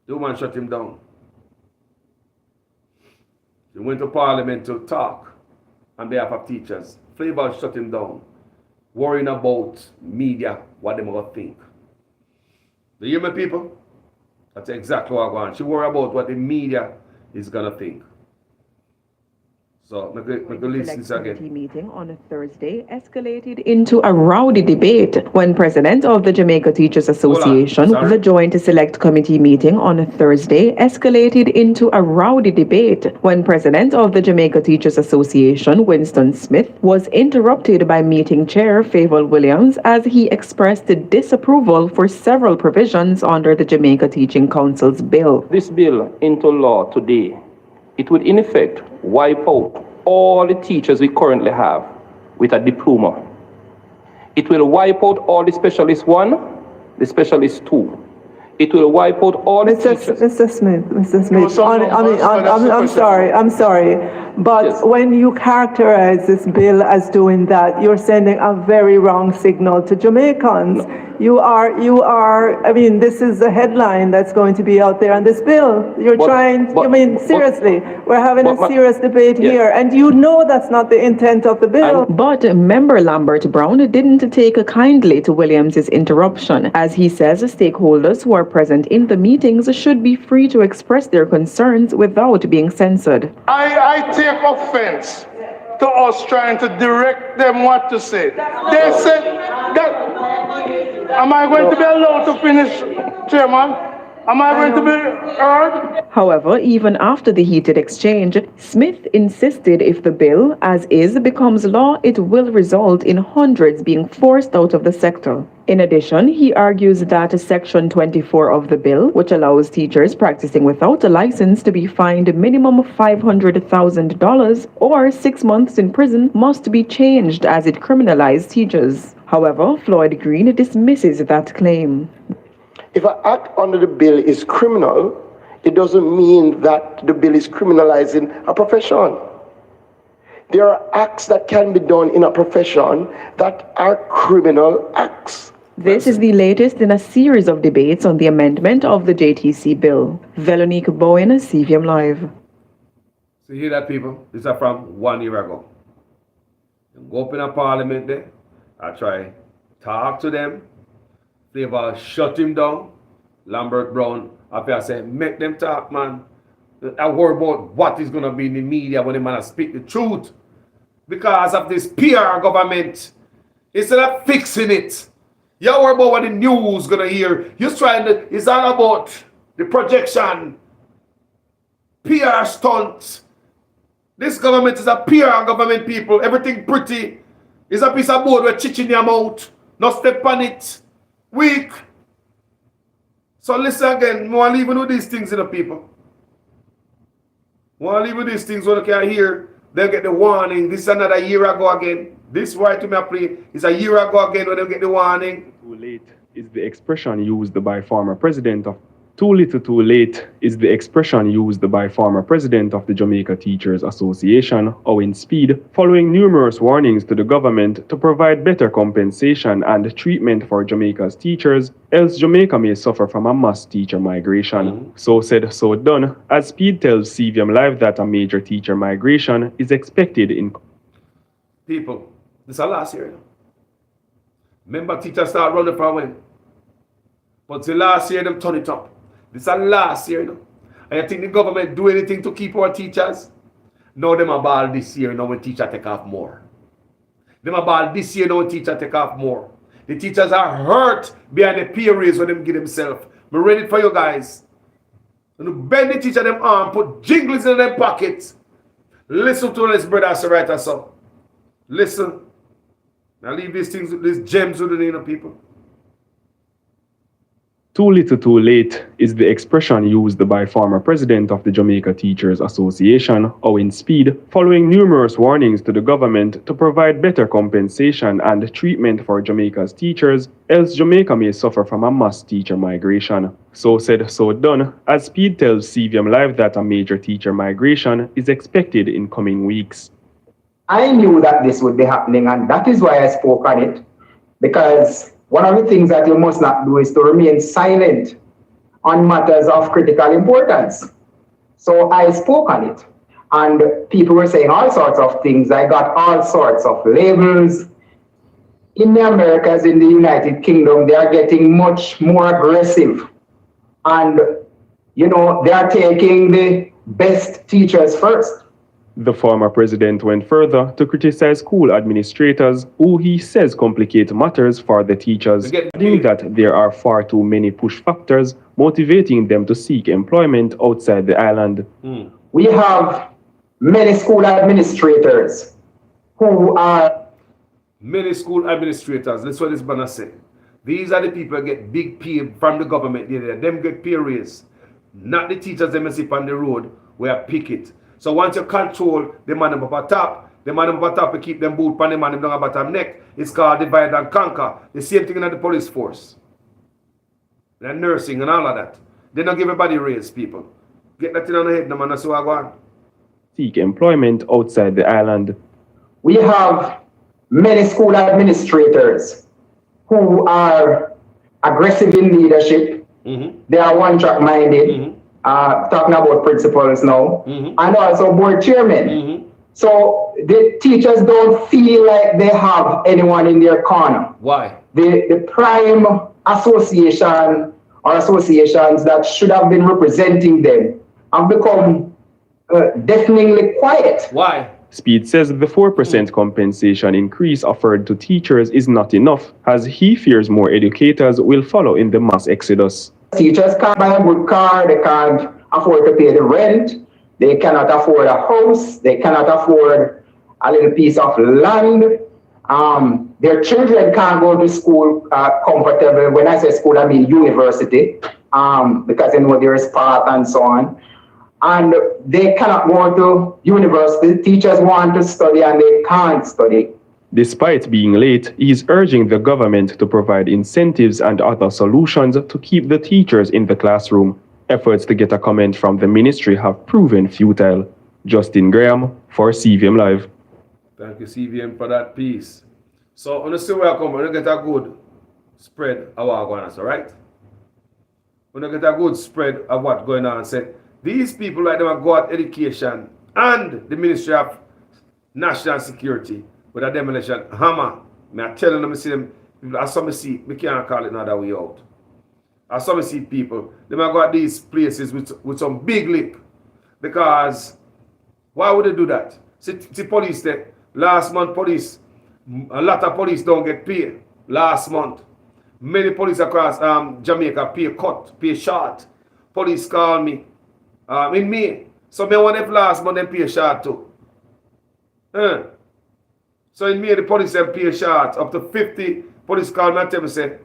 woman shut him down. He went to Parliament to talk on behalf of teachers. Flavor shut him down. Worrying about media, what they might think. Do you hear me, people? That's exactly what I want. She worry about what the media is going to think. So, I'm going to listen this again. The meeting on a Thursday escalated into a rowdy debate when President of the Jamaica Teachers Association, the Joint Select Committee meeting on a Thursday escalated into a rowdy debate when President of the Jamaica Teachers Association, Winston Smith, was interrupted by meeting chair Favour Williams as he expressed disapproval for several provisions under the Jamaica Teaching Council's bill. This bill into law today, it would in effect wipe out all the teachers we currently have with a diploma. It will wipe out all the specialist 1, the specialist 2. It will wipe out all the teachers. Mr. Smith, I'm sorry, but yes. When you characterize this bill as doing that, you're sending a very wrong signal to Jamaicans. No. You are, I mean, this is a headline that's going to be out there on this bill. Seriously, we're having a serious debate here, and you know that's not the intent of the bill. But member Lambert Brown didn't take kindly to Williams' interruption, as he says stakeholders who are present in the meetings should be free to express their concerns without being censored. I take offense to us trying to direct them what to say. They said that, am I going to be allowed to finish, Chairman? Am I going to be heard? However, even after the heated exchange, Smith insisted if the bill, as is, becomes law, it will result in hundreds being forced out of the sector. In addition, he argues that Section 24 of the bill, which allows teachers practicing without a license to be fined a minimum of $500,000 or 6 months in prison, must be changed as it criminalizes teachers. However, Floyd Green dismisses that claim. If an act under the bill is criminal, it doesn't mean that the bill is criminalizing a profession. There are acts that can be done in a profession that are criminal acts. This is the latest in a series of debates on the amendment of the JTC bill. Veronique Bowen, CVM Live. So you hear that, people? This is from 1 year ago. You go up in a parliament there. I try talk to them. Flavor shut him down. Lambert Brown, I say, make them talk, man. I worry about what is going to be in the media when the man speak the truth. Because of this PR government. Instead of fixing it, you worry about what the news is going to hear. It's all about the projection. PR stunts. This government is a PR government, people. Everything pretty. It's a piece of board with chich in your mouth. No step on it. Weak. So listen again. I want to leave with these things in the people. I want to leave with these things when you can hear. They'll get the warning. This is another year ago again. This right to me play is a year ago again when they get the warning. Too late is the expression used by former president of Too little too late is the expression used by former president of the Jamaica Teachers Association, Owen Speed, following numerous warnings to the government to provide better compensation and treatment for Jamaica's teachers, else Jamaica may suffer from a mass teacher migration. So said, so done, as Speed tells CVM Live that a major teacher migration is expected in... People, this is last year. Remember, teachers start running for when? But the last year, them turn it up. This is last year, And you think the government do anything to keep our teachers? No, them a ball this year, now when teacher take off more. Them a ball this year, now when teacher take off more. The teachers are hurt behind the pay raise when them give themselves. I'm ready for you guys. And bend the teacher them arm, put jingles in their pockets. Listen to this brother as a writer, so. Listen. Now leave these things, these gems with the people. Too little too late is the expression used by former president of the Jamaica Teachers Association, Owen Speed, following numerous warnings to the government to provide better compensation and treatment for Jamaica's teachers, else Jamaica may suffer from a mass teacher migration. So said, so done, as Speed tells CVM Live that a major teacher migration is expected in coming weeks. I knew that this would be happening, and that is why I spoke on it, because one of the things that you must not do is to remain silent on matters of critical importance. So I spoke on it, and people were saying all sorts of things. I got all sorts of labels. In the Americas, in the United Kingdom, they are getting much more aggressive. And, you know, they are taking the best teachers first. The former president went further to criticize school administrators, who he says complicate matters for the teachers, adding that there are far too many push factors motivating them to seek employment outside the island. We have many school administrators who are... Many school administrators, that's what this banner said. These are the people that get big pay from the government. Them get pay raise. Not the teachers they sit on the road where pick it. So once you control the man up at top, the man up at top you keep them boot on the man down at bottom neck. It's called divide and conquer. The same thing in the police force. And nursing and all of that. They don't give everybody raise, people. Get that thing on the head, no man, that's what I want. Seek employment outside the island. We have many school administrators who are aggressive in leadership. They are one-track minded. Talking about principals now, and also board chairmen. So the teachers don't feel like they have anyone in their corner. Why? The prime association or associations that should have been representing them have become deafeningly quiet. Why? Speed says the 4% compensation increase offered to teachers is not enough, as he fears more educators will follow in the mass exodus. Teachers can't buy a good car, they can't afford to pay the rent, they cannot afford a house, they cannot afford a little piece of land. Their children can't go to school comfortable. When I say school, I mean university, because they know there is path and so on. And they cannot go to university. Teachers want to study and they can't study. Despite being late, he is urging the government to provide incentives and other solutions to keep the teachers in the classroom. Efforts to get a comment from the ministry have proven futile. Justin Graham for CVM Live. Thank you, CVM, for that piece. So, on the still welcome, we're going to get a good spread of what's going on, all right? We're going to get a good spread of what's going on. Say, these people like them go at education and the Ministry of National Security with a demolition hammer. I tell them, I see them, as some see, we can't call it another way out. As some see people, they might go at these places with some big lip. Because why would they do that? See police there. Last month police, a lot of police don't get paid. Last month. Many police across Jamaica pay short. Police call me in May. So I want if last month they pay short too. So in May the police have pay short up to 50. Police call me and tell me say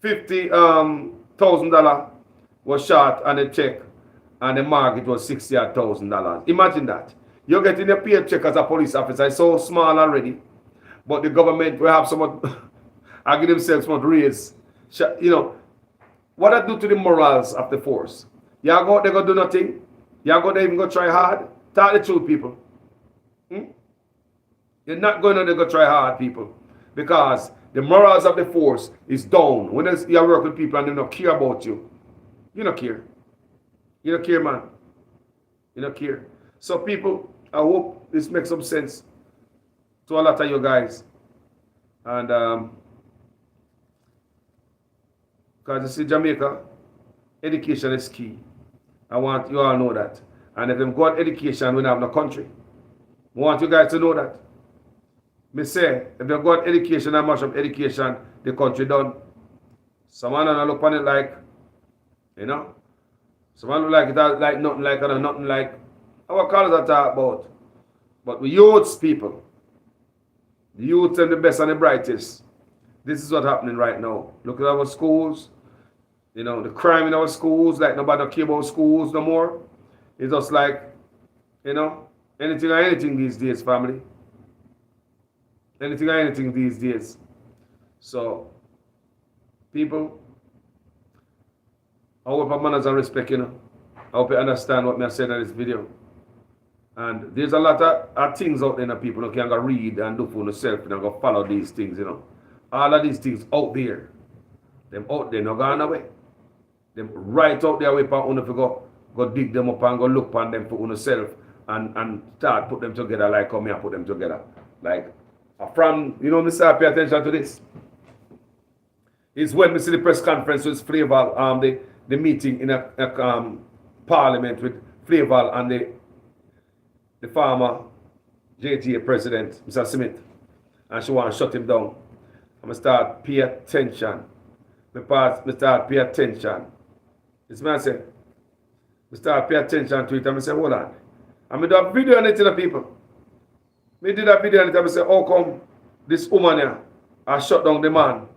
$50,000 was short on the check and the market was $60,000. Imagine that. You're getting a paycheck as a police officer. It's so small already. But the government will have somewhat, I give themselves some raise. You know, What that do to the morals of the force? Y'all go out there go do nothing? Y'all go there even go try hard? Talk the truth, people. You're not going to go try hard, people. Because the morals of the force is down. When you work with people and they don't care about you, you don't care. You don't care, man. You don't care. So people, I hope this makes some sense to a lot of you guys. And because you see, Jamaica, education is key. I want you all to know that. And if them got education, we don't have no country. I want you guys to know that. Me say, if they got education and much of education, the country done. Someone don't look on it like, you know, someone look like it like nothing like other, nothing like our colors are talk about. But we youths, people, the youths and the best and the brightest. This is what's happening right now. Look at our schools, you know, the crime in our schools, like nobody care about schools no more. It's just like, you know, anything or anything these days, family. Anything or anything these days. So, people, I hope our manners and respect, you know. I hope you understand what I said in this video. And there's a lot of things out there that people can go read and do for themselves and go follow these things, you know. All of these things out there. Them out there, not gone away. Them right out there, way for you to go dig them up and go look on them for yourself and start put them together like how me I put them together. Like, from, you know, Mr. Pay attention to this. It's when we see the press conference with Flavor, the meeting in a Parliament with Flavor and the former JTA president, Mr. Smith, and she want to shut him down. I'm going to start pay attention. Me start pay attention. It's me I say, me start pay attention to it and I say, hold on. I'm going to do a video on it to the people. Me did a video on it and I say, how come this woman here has shut down the man?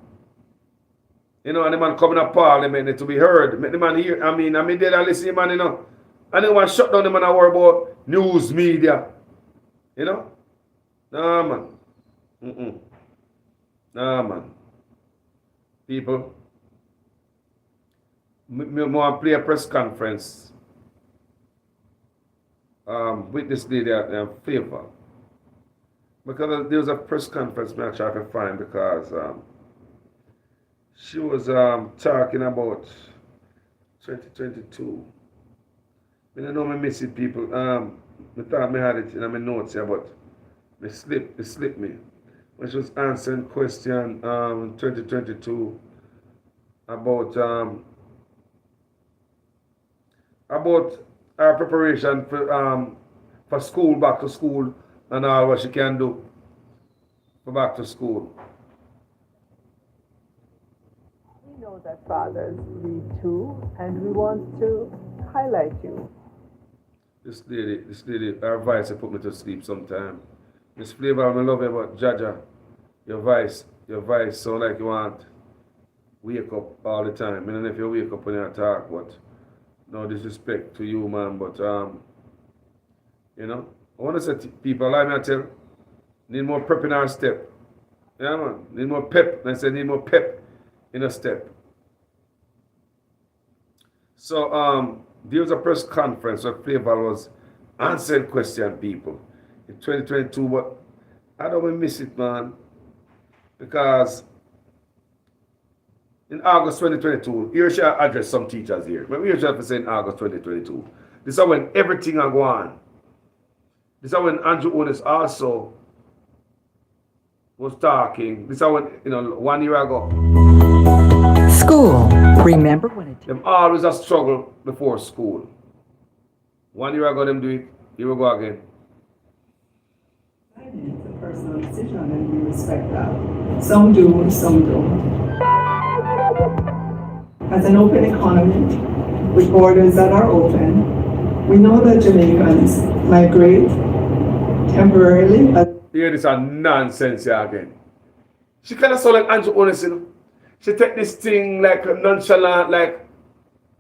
You know, and the man coming to Parliament to be heard. Make the man hear. I mean there and listen to the man, you know. And then one shut down the man and worry about news media. You know? Nah, man. Nah, man. People, I want to play a press conference with this lady at Favor. Because there was a press conference I tried to find because she was talking about 2022. I don't know I miss it, people. I thought I had it in my notes here, but it slipped me. When she was answering question 2022 about our preparation for school, back to school, and all what she can do for back to school. We know that fathers read too, and we want to highlight you. This lady, her voice put me to sleep sometime. Miss Flavor, I love you, but Jaja, your voice sound like you want wake up all the time. I don't know if you wake up when you talk, but no disrespect to you, man, but you know, I want to say to people, like me I tell, need more pep in our step. Yeah, man, need more pep. I say need more pep in a step. So there was a press conference where Flavor was answering question people in 2022, but I don't want to miss it, man, because in August 2022, here she addressed some teachers here. But we usually have to say in August 2022. This is when everything are going. This is when Andrew Otis also was talking. This is when, 1 year ago. School. Remember when it... Them always a struggle before school. 1 year ago them do it. Here we go again. It's a personal decision and we respect that. Some do, some don't. As an open economy, with borders that are open, we know that Jamaicans migrate temporarily. Here this a nonsense here again. She kind of sound like Andrew Otis, you know. She take this thing like nonchalant, like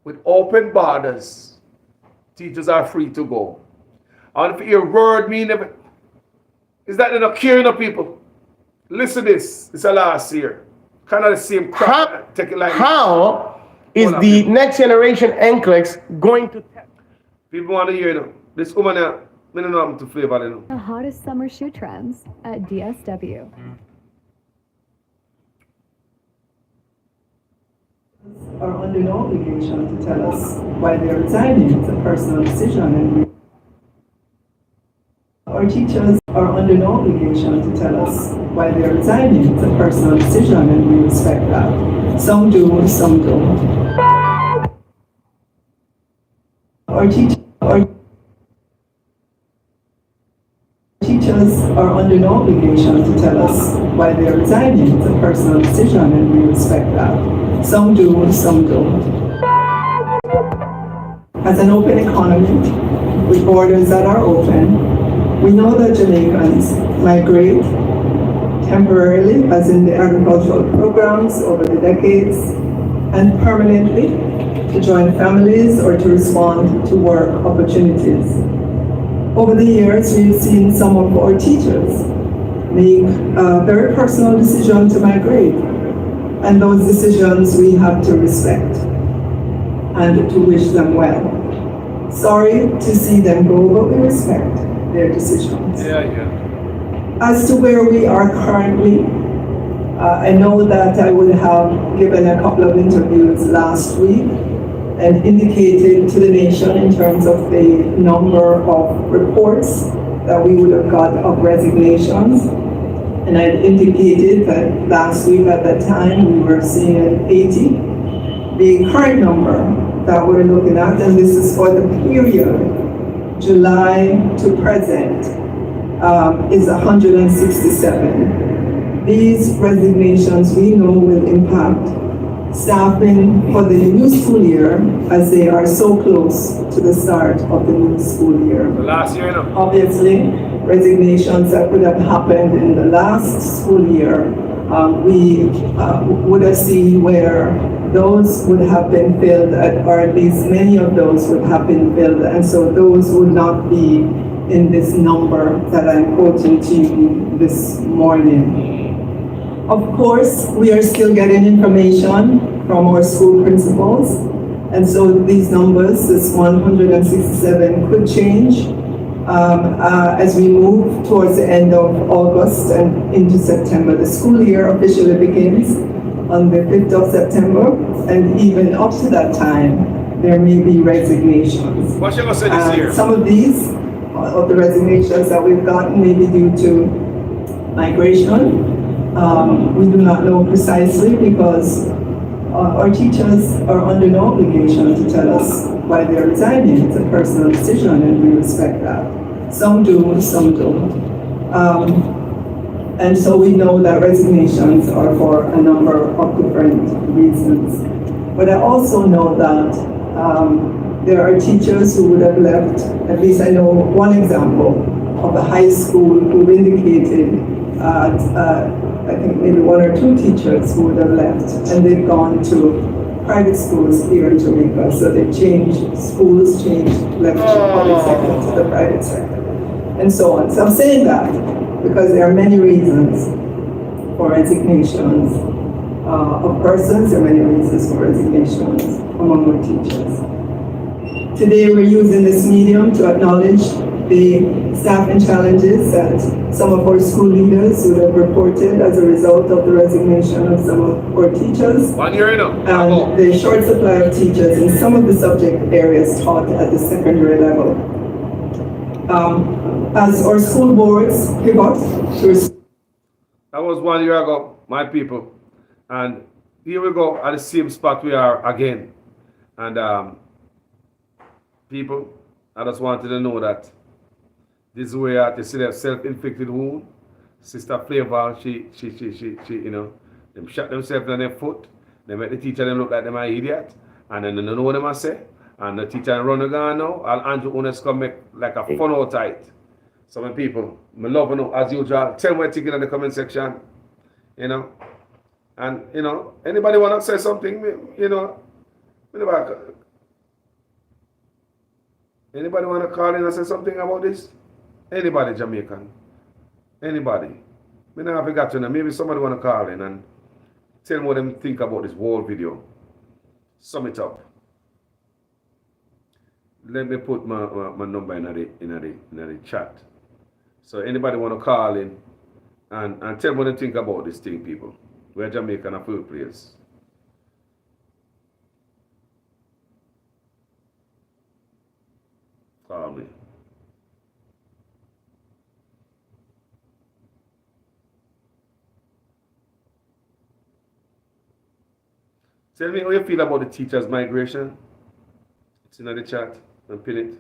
with open borders. Teachers are free to go. And if you hear word mean never, is that they're not caring of people? Listen to this. It's a last year. Kind of the same crap. Take it like how is the next generation NCLEX going to... People want to hear it. This woman here, I don't know how to flavor it. The hottest summer shoe trends at DSW. Are under no obligation to tell us why they're resigning. It's a personal decision, and our teachers are under no obligation to tell us why they're resigning. It's a personal decision, and we respect that. Some do, some don't. Our teachers are under no obligation to tell us why they're resigning. It's a personal decision, and we respect that. Some do, some don't. As an open economy, with borders that are open, we know that Jamaicans migrate temporarily, as in the agricultural programs over the decades, and permanently to join families or to respond to work opportunities. Over the years, we've seen some of our teachers make a very personal decision to migrate. And those decisions we have to respect and to wish them well. Sorry to see them go, but we respect their decisions. As to where we are currently, I know that I would have given a couple of interviews last week and indicated to the nation in terms of the number of reports that we would have got of resignations. And I indicated that last week at that time we were seeing 80. The current number that we're looking at, and this is for the period July to present, is 167. These resignations we know will impact staffing for the new school year, as they are so close to the start of the new school year. Last year, no. Obviously, resignations that could have happened in the last school year, we would have seen where those would have been filled, or at least many of those would have been filled, and so those would not be in this number that I'm quoting to you this morning. Of course, we are still getting information from our school principals, and so these numbers, this 167, could change as we move towards the end of August and into September. The school year officially begins on the 5th of September, and even up to that time, there may be resignations. What shall I say this year? Some of these, of the resignations that we've gotten, may be due to migration. We do not know precisely, because our teachers are under no obligation to tell us why they're resigning. It's a personal decision, and we respect that. Some do, some don't. And so we know that resignations are for a number of different reasons. But I also know that there are teachers who would have left. At least I know one example of a high school who indicated I think maybe one or two teachers who would have left, and they've gone to private schools here in Jamaica. So they've changed schools, left the public sector to the private sector, and so on. So I'm saying that because there are many reasons for resignations of persons, there are many reasons for resignations among our teachers. Today we're using this medium to acknowledge the staffing challenges that some of our school leaders would have reported as a result of the resignation of some of our teachers, and the short supply of teachers in some of the subject areas taught at the secondary level. As our school boards pivot to... That was 1 year ago, my people, and here we go at the same spot we are again. And people, I just wanted to know that this is where they see that self-inflicted wound. Sister Flavor, she, you know, them shot themselves on their foot. They make the teacher them look like them are idiot, and then they don't know what them are say. And the teacher run the gun now. And Andrew Unes come make like a fun out tight. So many people, me love you know, as usual. Tell me what you think in the comment section, you know. And you know, anybody wanna say something, you know, anybody wanna call in and say something about this? Anybody Jamaican? Anybody? Me now forgot to know. Maybe somebody wanna call in and tell me what them think about this whole video. sum it up. Let me put my number in the chat. So anybody want to call in and tell me what you think about this thing, people. We're Jamaican a full place. Call me. Tell me how you feel about the teachers' migration. It's in the chat and pin it.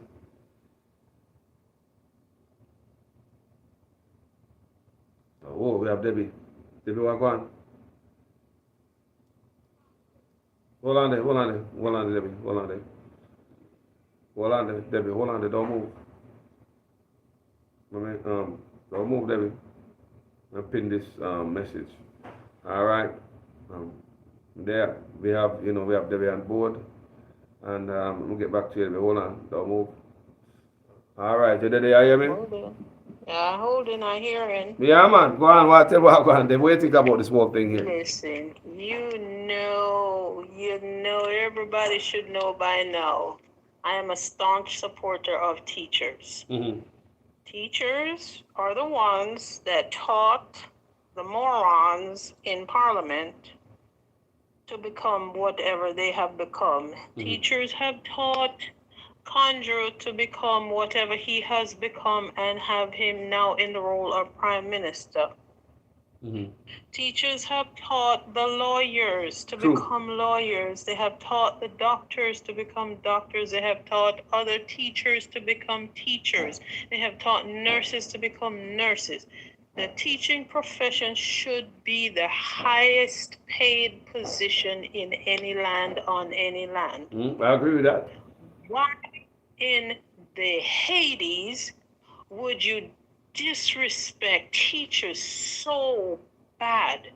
Oh, we have Debbie. Debbie, what going? Hold on there, Debbie. Hold on there, Debbie. Hold on there, don't move. Don't move, Debbie. And pin this message. All right. There we have, we have Debbie on board, and we'll get back to you. Hold on, don't move. All right, you there? You hear me? Yeah, holding, I hearing. Yeah, man. Go on, what on? Then what do you think about this whole thing here? Listen, you know, everybody should know by now. I am a staunch supporter of teachers. Mm-hmm. Teachers are the ones that taught the morons in Parliament to become whatever they have become. Mm-hmm. Teachers have taught Conjure to become whatever he has become and have him now in the role of Prime Minister. Mm-hmm. Teachers have taught the lawyers to become lawyers. They have taught the doctors to become doctors. They have taught other teachers to become teachers. They have taught nurses to become nurses. The teaching profession should be the highest paid position in any land on any land. I agree with that. Why in the Hades would you disrespect teachers so bad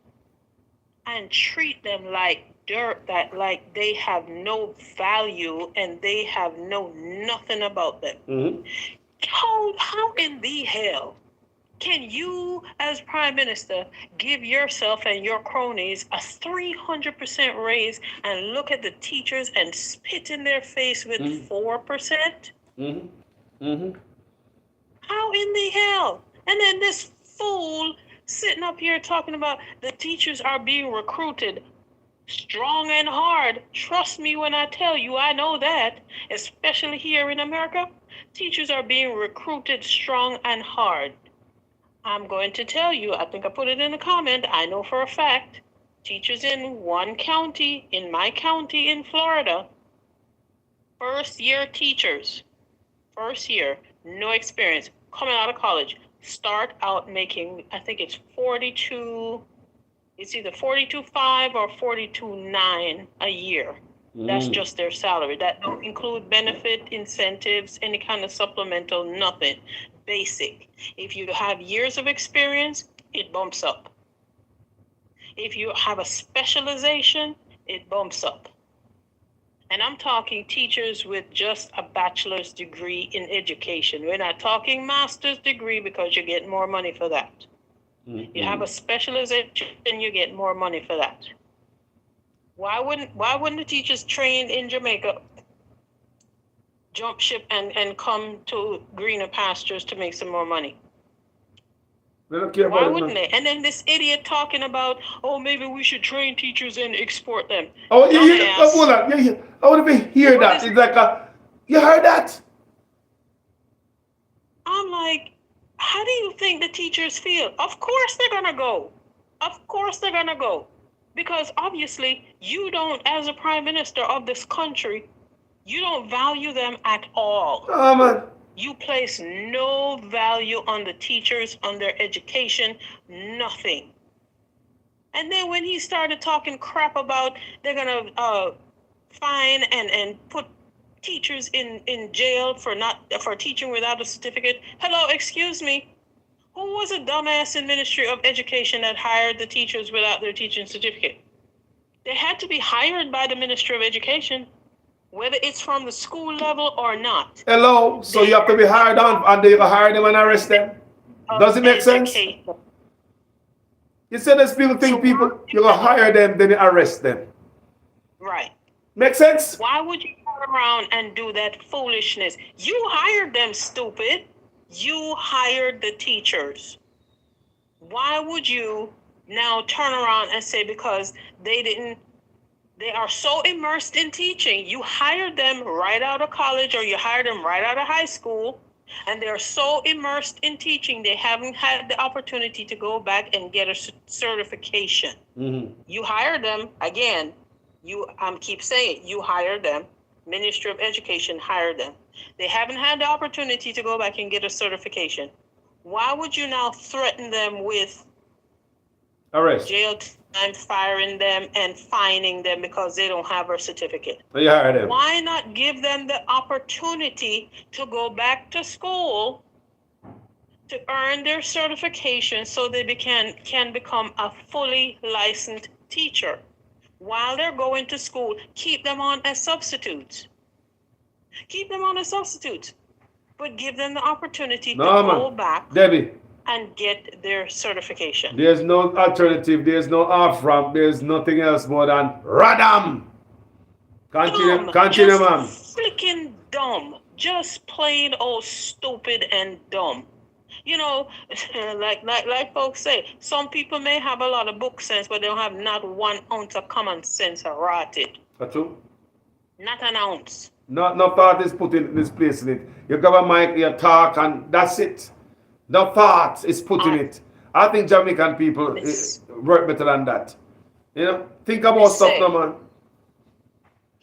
and treat them like dirt, that like they have no value and they have nothing about them? Mm-hmm. How in the hell can you, as Prime Minister, give yourself and your cronies a 300% raise and look at the teachers and spit in their face with 4%? Mm-hmm. Mm-hmm. How in the hell? And then this fool sitting up here talking about the teachers are being recruited strong and hard. Trust me when I tell you, I know that, especially here in America, teachers are being recruited strong and hard. I'm going to tell you, I think I put it in the comment, I know for a fact, teachers in one county, in my county in Florida, first year teachers, no experience, coming out of college, start out making, I think it's it's either 42.5 or 42.9 a year. That's just their salary. That don't include benefit, incentives, any kind of supplemental, nothing. Basic. If you have years of experience, it bumps up. If you have a specialization, it bumps up. And I'm talking teachers with just a bachelor's degree in education. We're not talking master's degree because you get more money for that. Mm-hmm. You have a specialization, you get more money for that. Why wouldn't the teachers trained in Jamaica jump ship and come to greener pastures to make some more money? Why wouldn't they? And then this idiot talking about, oh, maybe we should train teachers and export them. Oh, yeah. Hold on. Yeah. I want to hear that. It's like you heard that? I'm like, how do you think the teachers feel? Of course they're gonna go. Because obviously you don't, as a prime minister of this country, you don't value them at all. Oh, man. You place no value on the teachers, on their education, nothing. And then when he started talking crap about they're going to fine and put teachers in jail for teaching without a certificate. Hello, excuse me. Who was a dumbass in Ministry of Education that hired the teachers without their teaching certificate? They had to be hired by the Ministry of Education, whether it's from the school level or not. Hello, so you have to be hired on, and they hire them and arrest them. Does it make sense? You said there's people think you're going to hire them, then you arrest them. Right. Make sense? Why would you turn around and do that foolishness? You hired them, stupid. You hired the teachers. Why would you now turn around and say because they are so immersed in teaching, you hired them right out of college or you hired them right out of high school, and they're so immersed in teaching, they haven't had the opportunity to go back and get a certification. You hired them, again, keep saying it, you hired them, Ministry of Education hired them. They haven't had the opportunity to go back and get a certification. Why would you now threaten them with arrest, jail time, firing them, and fining them because they don't have a certificate? You hired them. Why not give them the opportunity to go back to school to earn their certification so they can become a fully licensed teacher? While they're going to school, keep them on as substitutes. Keep them on as substitutes. But give them the opportunity to go back, Debbie, and get their certification. There's no alternative. There's no off-ramp. There's nothing else more than radam. Continue, ma'am. Freaking dumb. Just plain old stupid and dumb. You know, like folks say, some people may have a lot of book sense, but they don't have not 1 ounce of common sense rotted. That's true. Not an ounce. No thought is put in this place in it. You grab a mic, you talk, and that's it. No thought is put in it. I think Jamaican people work better than that. You know, think about stuff, no man.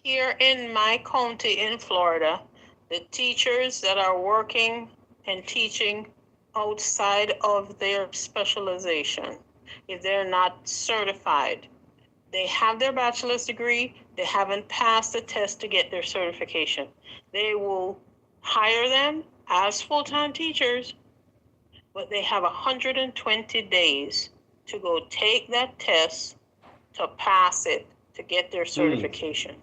Here in my county in Florida, the teachers that are working and teaching outside of their specialization, if they're not certified, they have their bachelor's degree, they haven't passed the test to get their certification. They will hire them as full-time teachers, but they have 120 days to go take that test to pass it to get their certification.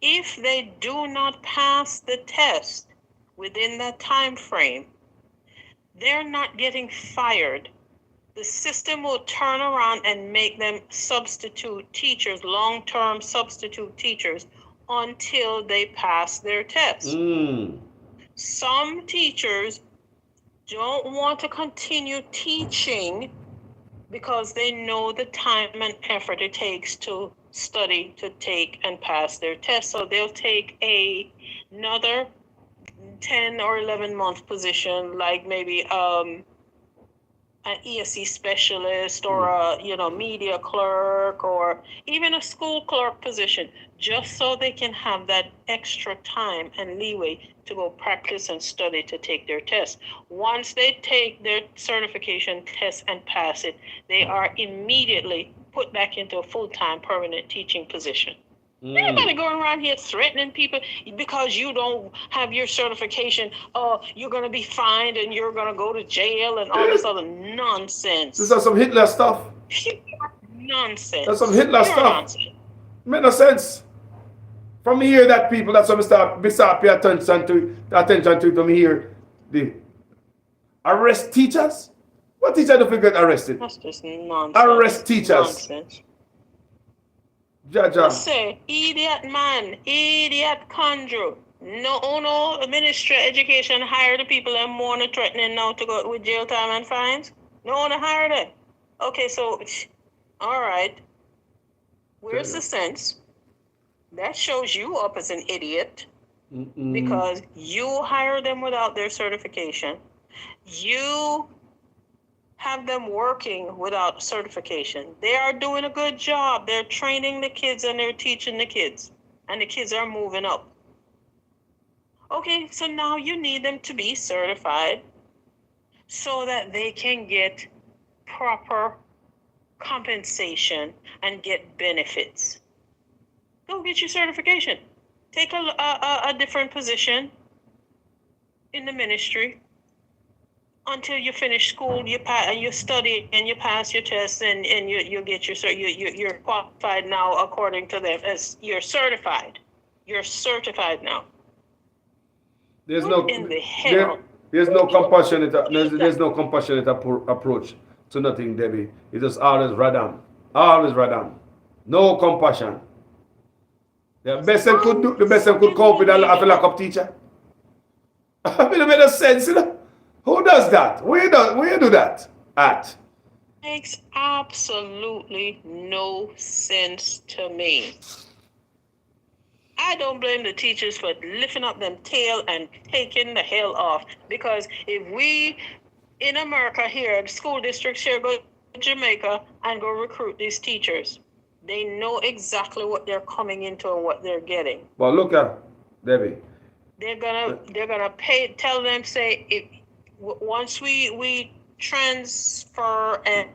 If they do not pass the test within that time frame, they're not getting fired. The system will turn around and make them substitute teachers, long-term substitute teachers, until they pass their test. Some teachers don't want to continue teaching because they know the time and effort it takes to study, to take and pass their test. So they'll take another 10 or 11 month position, like maybe an ESC specialist or a media clerk or even a school clerk position, just so they can have that extra time and leeway to go practice and study to take their test. Once they take their certification test and pass it, they are immediately put back into a full-time permanent teaching position. Anybody going around here threatening people because you don't have your certification, you're going to be fined and you're going to go to jail and all this other nonsense. This is some Hitler stuff. Nonsense. That's some Hitler stuff. Make no sense. From me hear that people, that's what we start pay attention to me hear the arrest teachers. What teacher do we get arrested? That's just nonsense. Arrest teachers. Nonsense. Jaja. Say, idiot man, idiot conjure. No, Ministry of Education hire the people and more threatening now to go with jail time and fines. No one hire them. Okay, so, all right. Where's the sense? That shows you up as an idiot because you hire them without their certification. You have them working without certification. They are doing a good job. They're training the kids and they're teaching the kids. And the kids are moving up. Okay, so now you need them to be certified so that they can get proper compensation and get benefits. Go get your certification. Take a different position in the ministry until you finish school, you study and you pass your tests and you get you're qualified now according to them as you're certified. You're certified now. There's what in the hell? There's no compassionate approach to nothing, Debbie. It's just always radam. Always radam. No compassion. The best them could do, the best them could cope with a lock-up teacher. I mean, it made no sense, you know. Who does that? Where you do that at? Makes absolutely no sense to me. I don't blame the teachers for lifting up them tail and taking the hell off. Because if we in America here, the school districts here go to Jamaica and go recruit these teachers, they know exactly what they're coming into and what they're getting. Well, look at Debbie. They're gonna pay. Tell them, say, if once we transfer and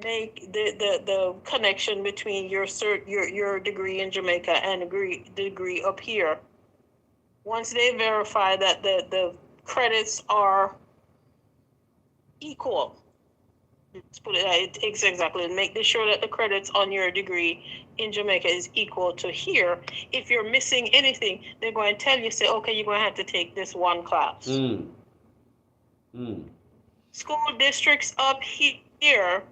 make the connection between your degree in Jamaica and degree up here. Once they verify that the credits are equal, let's put it exactly, make sure that the credits on your degree in Jamaica is equal to here. If you're missing anything, they're going to tell you, say, okay, you're going to have to take this one class. School districts up here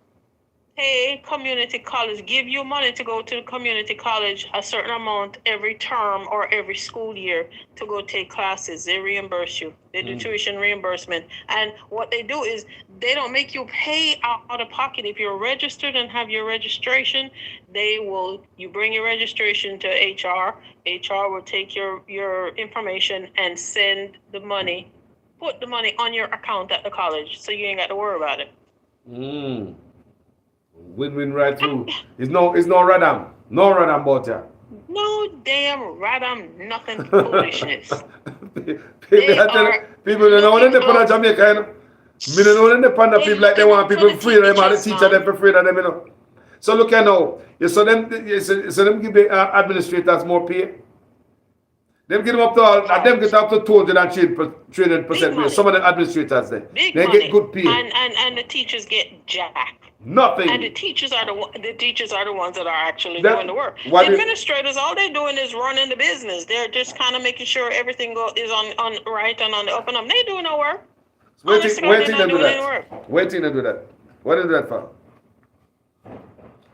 pay community college, give you money to go to community college a certain amount every term or every school year to go take classes. They reimburse you. They do tuition reimbursement. And what they do is they don't make you pay out of pocket. If you're registered and have your registration, you bring your registration to HR. HR will take your information and send the money, put the money on your account at the college, so you ain't got to worry about it. Win-win right through. It's no radam. No radam about ya. No damn radam, nothing foolishness. People don't know when they put on Jamaica, you know. Me don't know when they put on people like they want people free, them and the teacher them for free than them, you know. So look here now. You saw them give the administrators more pay. Them get them up to 200% raise. Some of the administrators there. They get good pay. And the teachers get jack. Nothing. And the teachers are the ones that are actually doing the work. The administrators, all they're doing is running the business. They're just kind of making sure everything is on right and on the up and up. They doing no work. Waiting to do that. Waiting to do that. What is that for?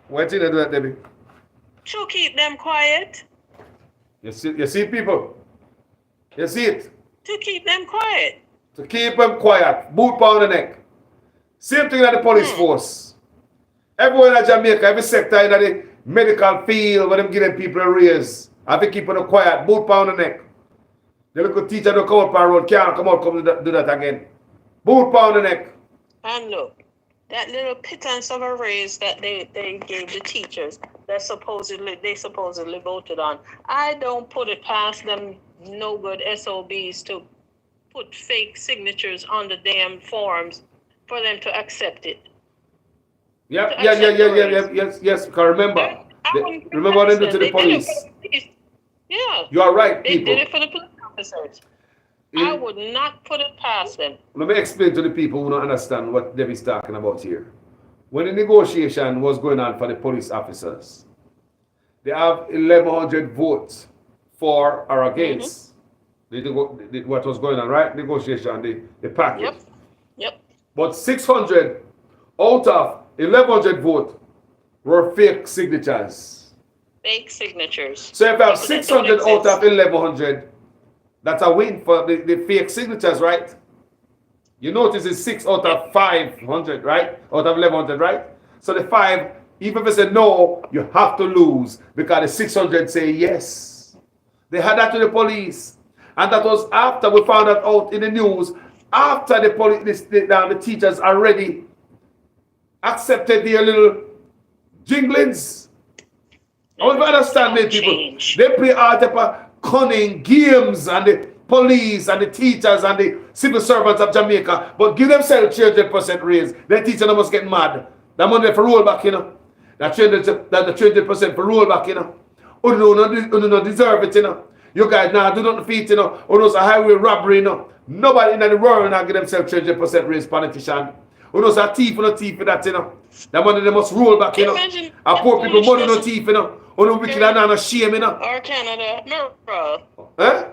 Waiting to do that, Debbie. To keep them quiet. You see people? You see it? To keep them quiet. To keep them quiet. Boot pound the neck. Same thing at the police force. Everyone in Jamaica, every sector in the medical field, where them giving people a raise. Have to keep them quiet. Boot pound the neck. The little teacher don't come up on road, can't come do that again. Boot pound the neck. And look, that little pittance of a raise that they gave the teachers, they supposedly voted on. I don't put it past them no good SOBs to put fake signatures on the damn forms for them to accept it. Yes. Because remember what they did to the police. Yeah. You are right, people. They did it for the police officers. I would not put it past them. Let me explain to the people who don't understand what Debbie's talking about here. When the negotiation was going on for the police officers, they have 1,100 votes for or against what was going on, right? Negotiation, the package. Yep. But 600 out of 1,100 votes were fake signatures. Fake signatures. So if you have 600 out of 1,100, that's a win for the fake signatures, right? You notice it's 6 out of 500, right? Out of 1,100, right? So the 5, even if they say no, you have to lose because the 600 say yes. They had that to the police. And that was after we found that out in the news, after the police, the teachers already accepted their little jinglings. I don't understand me, people. They play all type of cunning games, and the police and the teachers and the civil servants of Jamaica, but give themselves 300% raise. The teacher must get mad. That money for roll back, you know. That 300% for roll back, you know. You don't deserve it, you know. You guys now do nothing feet, you know. Or those highway robbery, you know. Nobody in the world now give themselves 300% raise, politician. Or those are thief, no thief for that, you know. That money they must roll back, you know. And poor people money no thief, you know. Or no wicked and no shame, you know. Or Canada, America. Huh?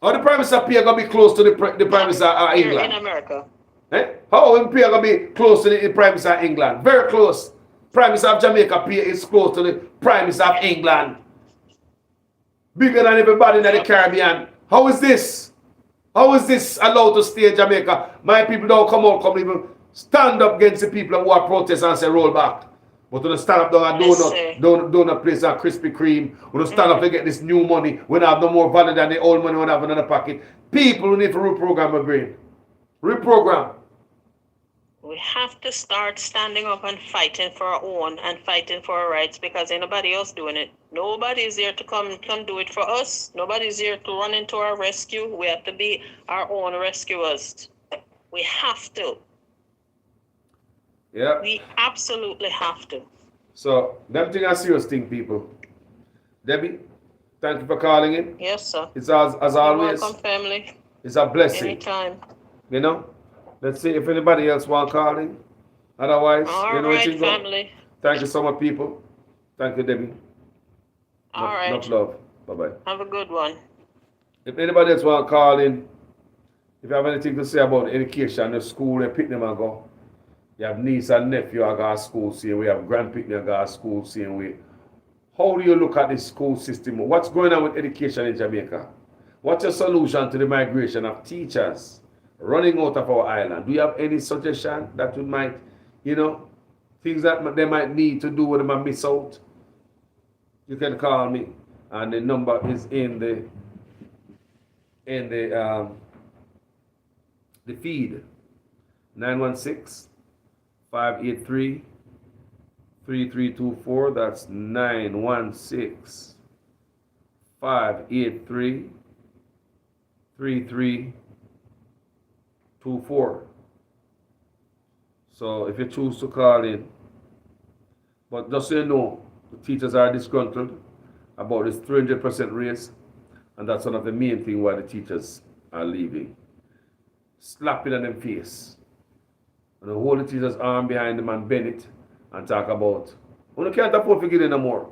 Or the Prime Minister pay gonna be close to the Prime Minister of England? In America. Eh? How the pay gonna be close to the Prime Minister of England? Very close. Prime Minister of Jamaica pay is close to the Prime Minister of England. Bigger than everybody in the Caribbean. How is this? How is this allowed to stay in Jamaica? My people don't come even stand up against the people who are protesting and say roll back. But when they stand up down a donut place and Krispy Kreme, when they stand up to get this new money, when they have no more value than the old money when they have another pocket, people who need to reprogram their brain. Reprogram. We have to start standing up and fighting for our own and fighting for our rights because ain't nobody else doing it. Nobody's here to come do it for us. Nobody's here to run into our rescue. We have to be our own rescuers. We have to. Yeah. We absolutely have to. So, them thing a serious thing, people. Debbie, thank you for calling in. Yes, sir. It's as always. Welcome, family. It's a blessing. Anytime. You know? Let's see if anybody else want calling. Otherwise, all right, family. Thank you so much, people. Thank you, Debbie. All right. Much love. Bye-bye. Have a good one. If anybody else want to call in, if you have anything to say about education, the school, they pick them and go. You have niece and nephew at our school same way. You have grandparents at our school same way. How do you look at the school system? What's going on with education in Jamaica? What's your solution to the migration of teachers running out of our island? Do you have any suggestion that we might, things that they might need to do when they miss out? You can call me, and the number is in the feed. 916-583-3324. That's 916-583-3324. So if you choose to call in, but just so you know, the teachers are disgruntled about this 300% raise, and that's one of the main things why the teachers are leaving. Slapping on them face. And the whole teacher's arm behind them and bend it and talk about, we can't afford to get in no more.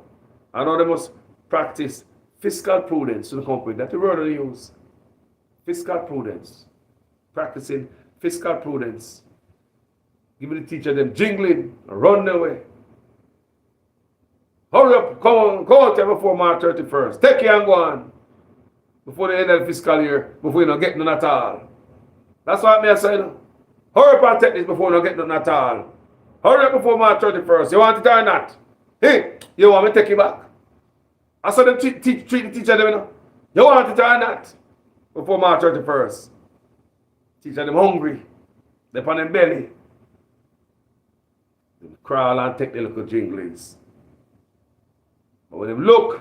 I know they must practice fiscal prudence to the company. That's the word they use. Fiscal prudence. Practicing fiscal prudence. Give the teacher them jingling and run their way. Hurry up, go out there before March 31st. Take care and go on. Before the end of the fiscal year, before you don't get none at all. That's what I say. Hurry up and take this before you don't get none at all. Hurry up before March 31st. You want it or not? Hey, you want me to take you back? I saw them treat the teacher them, You want it or not? Before March 31st. Teacher them hungry. They're on them belly. They crawl and take the little jinglings. But when them look,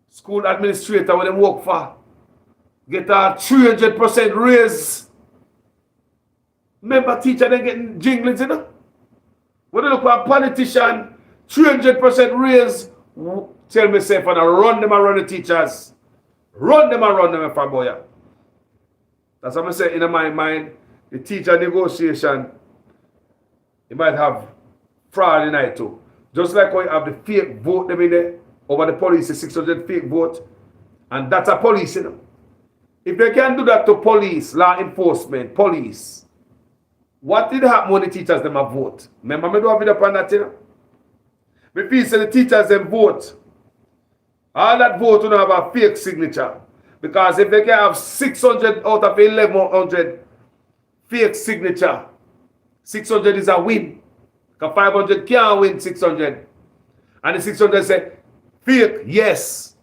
school administrator, when them work for, get a 300% raise. Remember teacher, they getting jinglings, When they look for a politician, 300% raise, tell me say, for run them and run the teachers. Run them and run them for boy. That's what I say in my mind, the teacher negotiation, you might have fraud in it too. Just like when you have the fake vote them in there, over the police, the 600 fake vote, and that's a police, If they can do that to police, law enforcement, police, what did happen when the teachers them a vote? Remember me do a video upon that, Me feel say the teachers them vote. All that vote will have a fake signature. Because if they can have 600 out of 1100 fake signature, 600 is a win. Because 500 can't win 600. And the 600 say, fake, yes.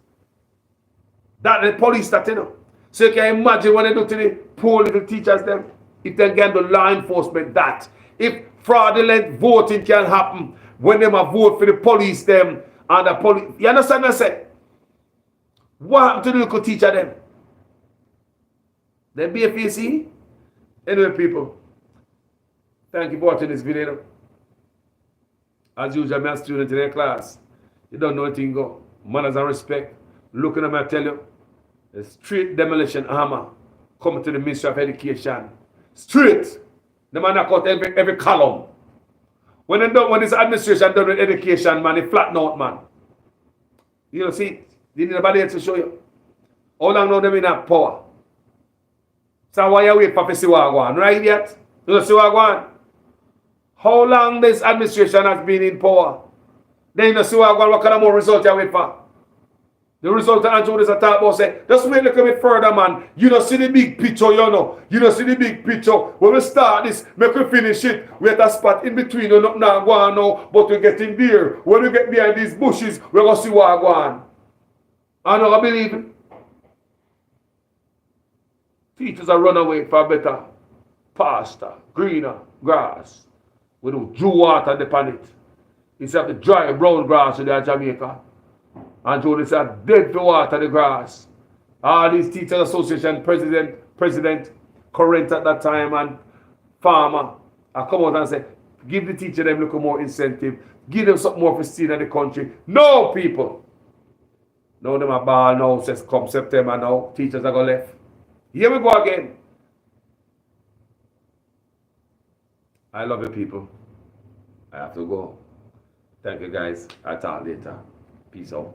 That the police that, So you can imagine what they do to the poor little teachers them. If they can do law enforcement that. If fraudulent voting can happen when they vote for the police them and the police. You understand what I say? What happened to the little teacher them? They BFAC? Anyway, people. Thank you for watching this video. As usual, I'm a student in their class. You don't know anything go. Manners and respect. Looking at me, I tell you. A straight demolition hammer coming to the Ministry of Education. Straight. The man knock out every column. When this administration done with education, man, it flatten out, man. You know, see, you need nobody else to show you. How long now them in that power? So why you wait for see what I want, right yet? You know see what I want? How long this administration has been in power? Then you see what kind of more result you wait for. The result of Andrew is a talk about say, just wait a little bit further, man. You don't see the big picture, you know. You don't see the big picture. When we start this, make we finish it. We at a spot in between, you not go on now, but we're getting there. When we get behind these bushes, we're going to see what go on. I don't believe it. Teachers are run away for better pasture, greener grass. We do dew water upon it. Instead of the dry brown grass in Jamaica. And Joe said, dead to water the grass. All these teachers association president, current at that time, and farmer, I come out and say, give the teacher them a little more incentive, give them something more for seeing in the country. No, people. Now them a ball now, says come September now, teachers are going to left. Here we go again. I love you, people. I have to go. Thank you, guys. I'll talk later. Peace out.